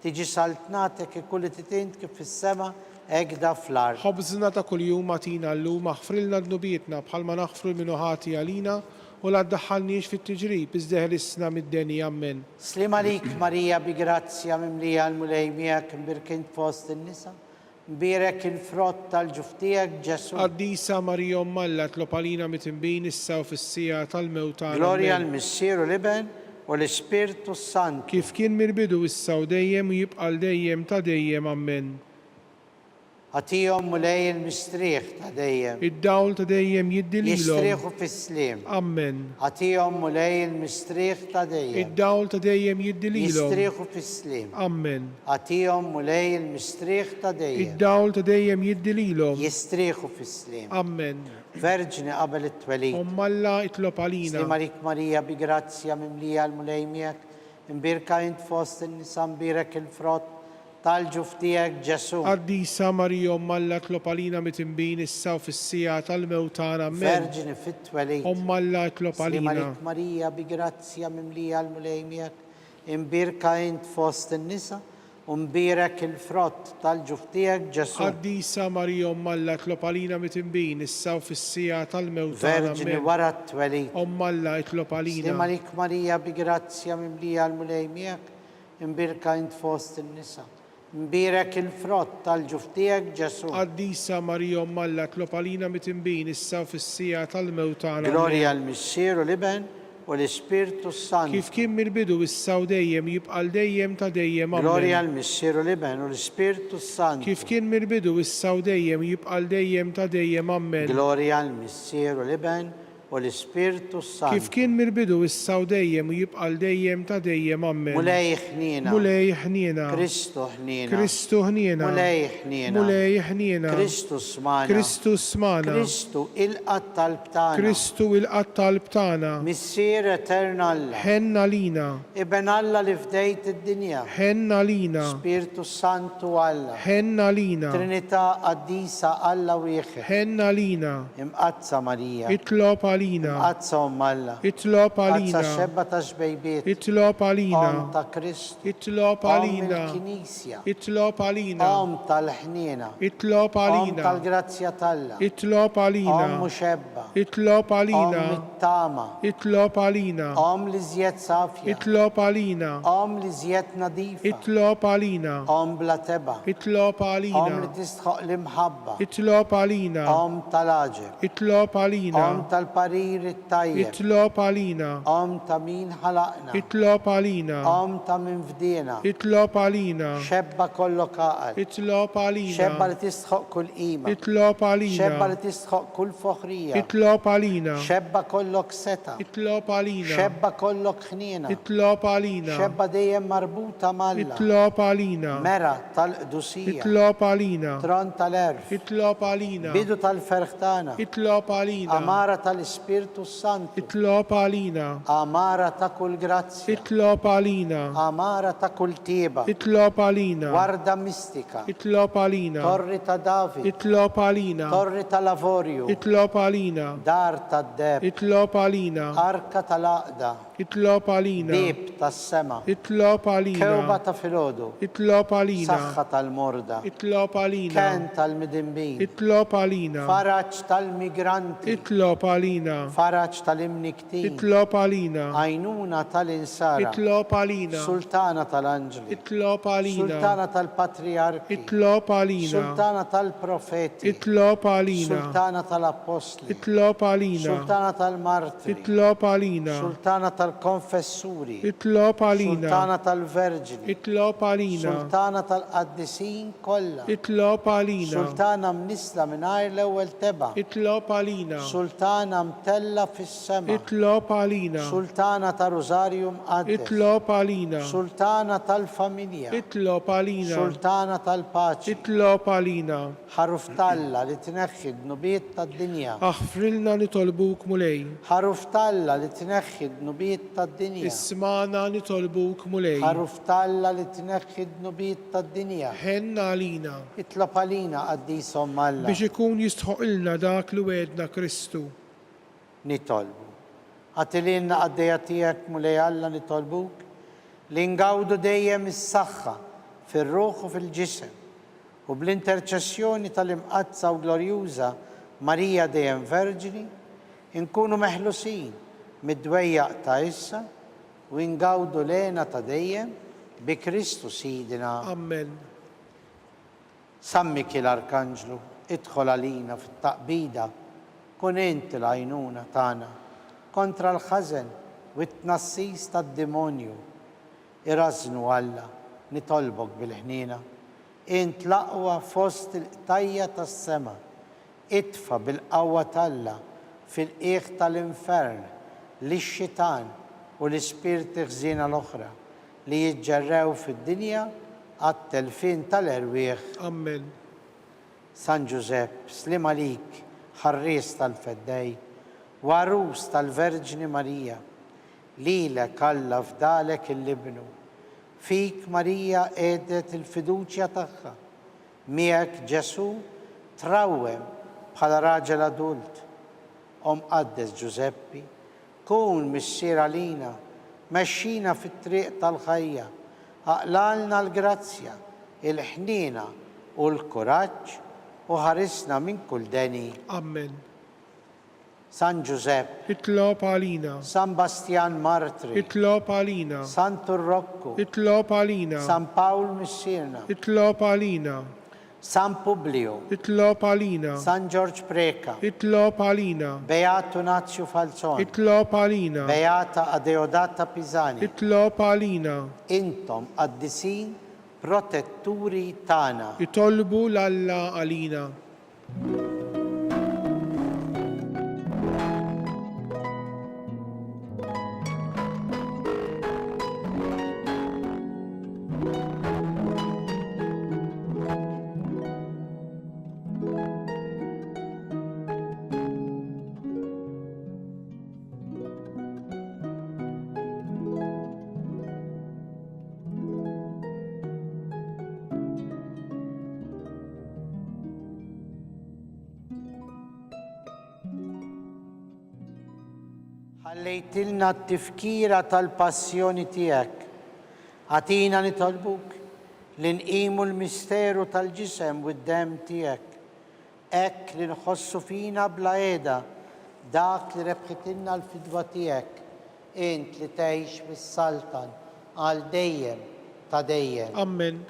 tiġi saltnatek ikulli titint kif fis-sema egda fl-art. Ħobżna ta' kuljum atina llum aħfrilna d-nubietna bħalma naħfru l-minuħati għalina u la ddaħħalniex fit-tiġrib iżdeħel isna mid-deni ammen. Slim għalik Marija bi grazzja mimlija l-mulej miegħek imbirkint fost in-nisa, mbirek il-frott tal-ġuftijak Ġesu. Qaddisa Marija Alla itlob għalina mitimbin issa u fis-sija tal-mewtana Gloria ammen. l-Missier u l-Iben u l-Ispirtu Santu. Kif kien mill-bidu issa u dejjem u jibqa' dejjem ta' dejjem ammen. Għatijom mulej il-mistriħ ta' dejjem, Id-dawl ta' dejjem jiddililhom. jistriħu fis-slim. Ammen. Għatijom mulej il-mistriħ ta' dejjem, Id-dawl ta' dejjem jiddililhom. jistriħu fis-slim. Ammen. Għatijom mulej il-mistriħ ta' dejjem, Id-dawl ta' dejjem jiddililhom. jistriħu fis-slim. Ammen. Verġini qabel it-twelid. Alla itlob għalina. Slim għalik Marija bi grazzja mimlija l-mulej miegħek, imbirka int fost in-nisa, mbirek il-frott tal-ġuftijak Ġesu. Qaddisa Marija Alla itlob għalina mitimbin issa u fis-sija tal-mewtana ammen. Verġini fit-twelid. Alla itlob Slim għalina. għalik Marija bi grazzja mimlija l-mulej miegħek, imbirka int fost in-nisa, u mbirek il-frott tal-ġuftijak Ġesu. Qaddisa Marija Alla itlob għalina mitimbin issa u fis-sija tal-mewtana Verġini ammen. wara t-twelid. Alla itlob Slim għalina. għalik Marija bi grazzja mimlija l-mulej miegħek, imbirka int fost in-nisa, mbirek il-frott tal-ġuftijak Ġesu. Qaddisa Marija Alla itlob għalina mitimbin issa u fis-sija tal-mewtana ammen. Gloria l-Missier u l-Iben u l-Ispirtu Santu. Kif kien mill-bidu issa u dejjem jibqa' dejjem ta' dejjem Gloria ammen. l-Missier u l-Iben u l-Ispirtu Santu. Kif kien mill-bidu issa u dejjem jibqa' dejjem ta' dejjem ammen. Gloria l-Missier u l-Iben u l-Ispirtu kif Sant. kien mill-bidu issa u dejjem u jibqa' dejjem ta' dejjem ammen. Mulej ħnina. Mulej ħniena. Kristu ħnina. Kristu ħniena. Mulej ħnina. Mulej ħniena. Kristu smana. Kristu smana. Kristu il-qatt tal-btana. Kristu il-qatt tal-btana. Missier eterna Alla. Ħenna lina. Iben Alla li fdejt id-dinja. Ħenna lina. Spiritu Santu Alla. Ħenna lina. Trinità qaddisa Alla wieħed. Ħenna lina. Imqazza Marija. Itlob għalina. Imqazza Alla. Itlob Qazza għalina. xebba ta' xbejbiet. Itlob għalina. Om ta' Kristu. Itlob Om għalina. il-Knisja. Itlob għalina. Om tal-ħniena. Itlob Om għalina. tal-grazzja Talla. Itlob Om għalina. muxebba. Itlob Om għalina. mit-tama. Itlob għalina. Om li zjed safja. Itlob għalina. Om li zjed nadifa. Itlob għalina. Om bla teba. Itlob Om li għalina. tistħoq l-imħabba. Itlob għalina. Om tal-aġer. Itlob għalina. Om tal-parir it-tajjeb. Itlob għalina. Om ta' min ħalaqna. Itlob għalina. Om ta' min fdina. Itlob għalina. Xebba kollok aqal. Itlob Xebba għalina. li tistħoq kull qima. Itlob Xebba għalina. li tistħoq kull foħrija. Itlob għalina. Xebba kollok seta. Itlob għalina. Xebba kollok ħniena. Itlob għalina. Xebba dejjem marbuta malla. Itlob għalina. Mera tal-qdusija. Itlob għalina. Tron tal-erf. Itlob għalina. Bidu tal-ferħtana. Itlob għalina. Amara tal-Ispirtu Santu. Itlob għalina. Amara ta' kull grazzja. Itlob għalina. Amara ta' kull tieba. Itlob għalina. Warda mistika. Itlob għalina. Torri ta' David. Itlob għalina. Torri ta' Lavorju. Itlob għalina. Dar ta' Deb. Itlob għalina. Arka tal-Aqda. Itlob għalina. Bib tas-sema. Itlob Kewba għalina. ta' Filodu. Itlob għalina. Saħħa tal-morda. Itlob għalina. Ken tal-midimbin. Itlob għalina. Faraġ tal-migranti. Itlob għalina. Faraġ tal-imniktin. Itlob għalina. Għajnuna tal-insara. Itlob għalina. Sultana tal-anġli. Itlob għalina. Sultana tal-patriarki. Itlob għalina. Sultana tal-profeti. Itlob għalina. Sultana tal-apostli. Itlob għalina. Sultana tal-martri. Itlob għalina. Sultana tal-konfessuri. Itlob għalina. Sultana tal-verġini. Itlob għalina. Sultana tal-qaddisin kollha. Itlob għalina. Sultana mnisla mingħajr l-ewwel teba. Itlob għalina. Sultana mtella fis-sema. Itlob għalina. Sultana ta' Rosario mqaddes. Itlob għalina. Sultana tal-familja. Itlob għalina. Sultana tal-paċi. Itlob għalina. Ħaruf Talla li tneħħi d-nubiet tad-dinja. Aħfrilna nitolbuk mulej. Ħaruf Talla li tneħħi d-nubiet tad-dinja. Ismana nitolbuk mulej. ħaruf Talla li tneħħi d-nubiet tad-dinja. Ħenna għalina. Itlob għalina qaddisom Alla. Biex ikun jistħoqilna dak li wedna Kristu. Nitolbu. Għatilinna għaddeja tijak mulej Alla nitolbuk li ngawdu dejjem is-saħħa fil-ruħ u fil-ġisem u bl-interċessjoni tal-imqazza u glorjuża Marija dejjem Verġini inkunu meħlusin mid-dwejjaq ta' issa u ngawdu lena ta' dejjem bi Kristu Sidina. Amen. Sammiki l-Arkanġlu, idħol għalina fit-taqbida, kun inti l-għajnuna tagħna kontra l-ħażen u t-tnassis tad-demonju. Irażnu Alla, nitolbok bil-ħnina. Int l-aqwa fost il-qtajja tas-sema. Itfa bil-qawwa Talla fil-qiegħ tal-infern lix-xitan u l-ispirti ħżiena l-oħra li jiġġerrew fid-dinja għat-telfin tal-erwieħ. Amen. San Giuseppe, slim għalik, ħarries tal-feddej, warus tal-Verġini Marija, lilek Alla fdalek il-libnu, fik Marija edet il-fiduċja tagħha, miegħek Ġesu trawwem bħala raġel adult. Qaddes Giuseppi, kun missier għalina, mexxina fit-triq tal-ħajja, aqlalna l-grazzja, il-ħnina u l-kuraġġ u ħarisna minn kull deni. Amen. San Giuseppe, Itlob għalina. San Bastian Martri, Itlob għalina. San Turrocco, Itlob għalina. San Paul Missirna, Itlob għalina. San Publio, Itlob għalina. San George Preka, Itlob għalina. Beato Nazio Falzon, Itlob għalina. Beata Adeodata Pisani, Itlob għalina. intom qaddisin protetturi tana. Itolbu l-Alla għalina. خليتلنا التفكيرة tal-passjoni tiegħek. Għatina nitolbuk li nqimu l-misteru tal-ġisem u d-dem tiegħek. Ek li nħossu fina bla qiegħda dak li rebħitilna l-fidwa tiegħek. Int li tgħix fis-saltan għal dejjem ta' dejjem. Amen.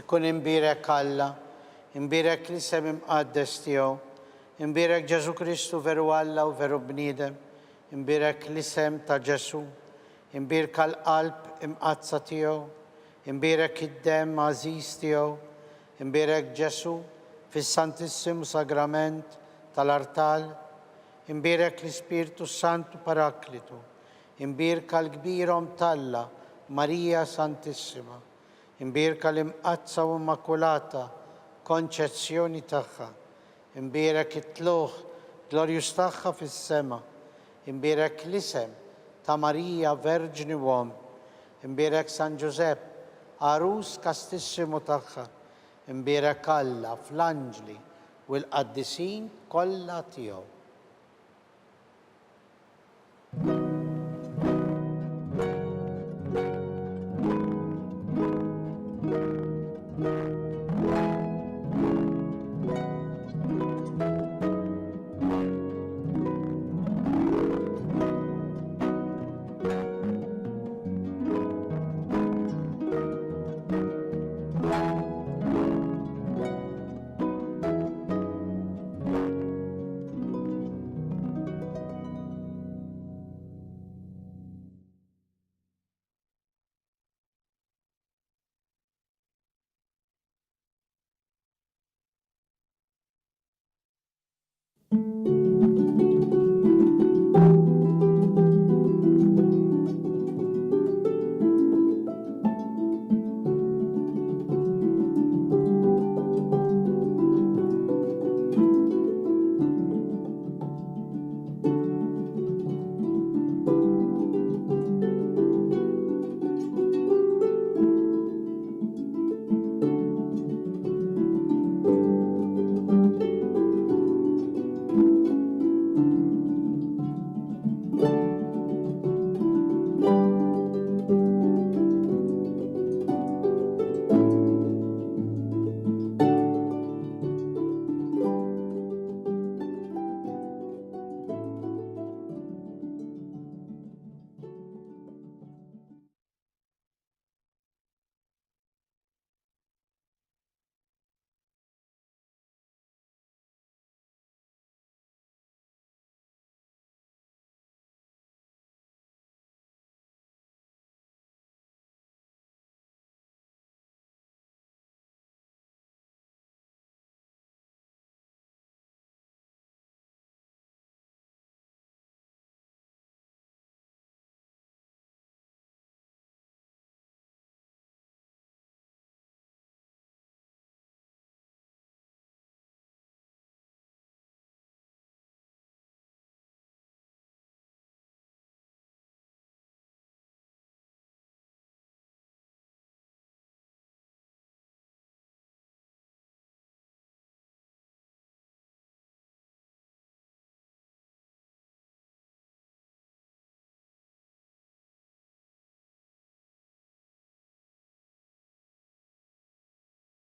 Ikun imbirek Alla, imbirek l-isem imqaddes tiegħu, imbirek Ġesu Kristu veru Alla u veru bniedem, imbirek l-isem ta' Ġesu, imbirek l-qalb imqazza tiegħu, imbirek id-dem għażiż tiegħu, imbirek Ġesu fis-Santissimu Sagrament tal-Artal, imbirek l-Ispirtu Santu Paraklitu, imbirek l-kbirhom Talla Marija Santissima, imbirka l-imqazza u immakulata konċezzjoni tagħha, imbirek it-tluħ glorjus tagħha fis-sema, imbirek l-isem ta' Marija Verġni Uom, imbirek San Giusepp, Arus kastissimu tagħha, imbirek Alla fl-anġli u l-qaddisin kollha tiegħu.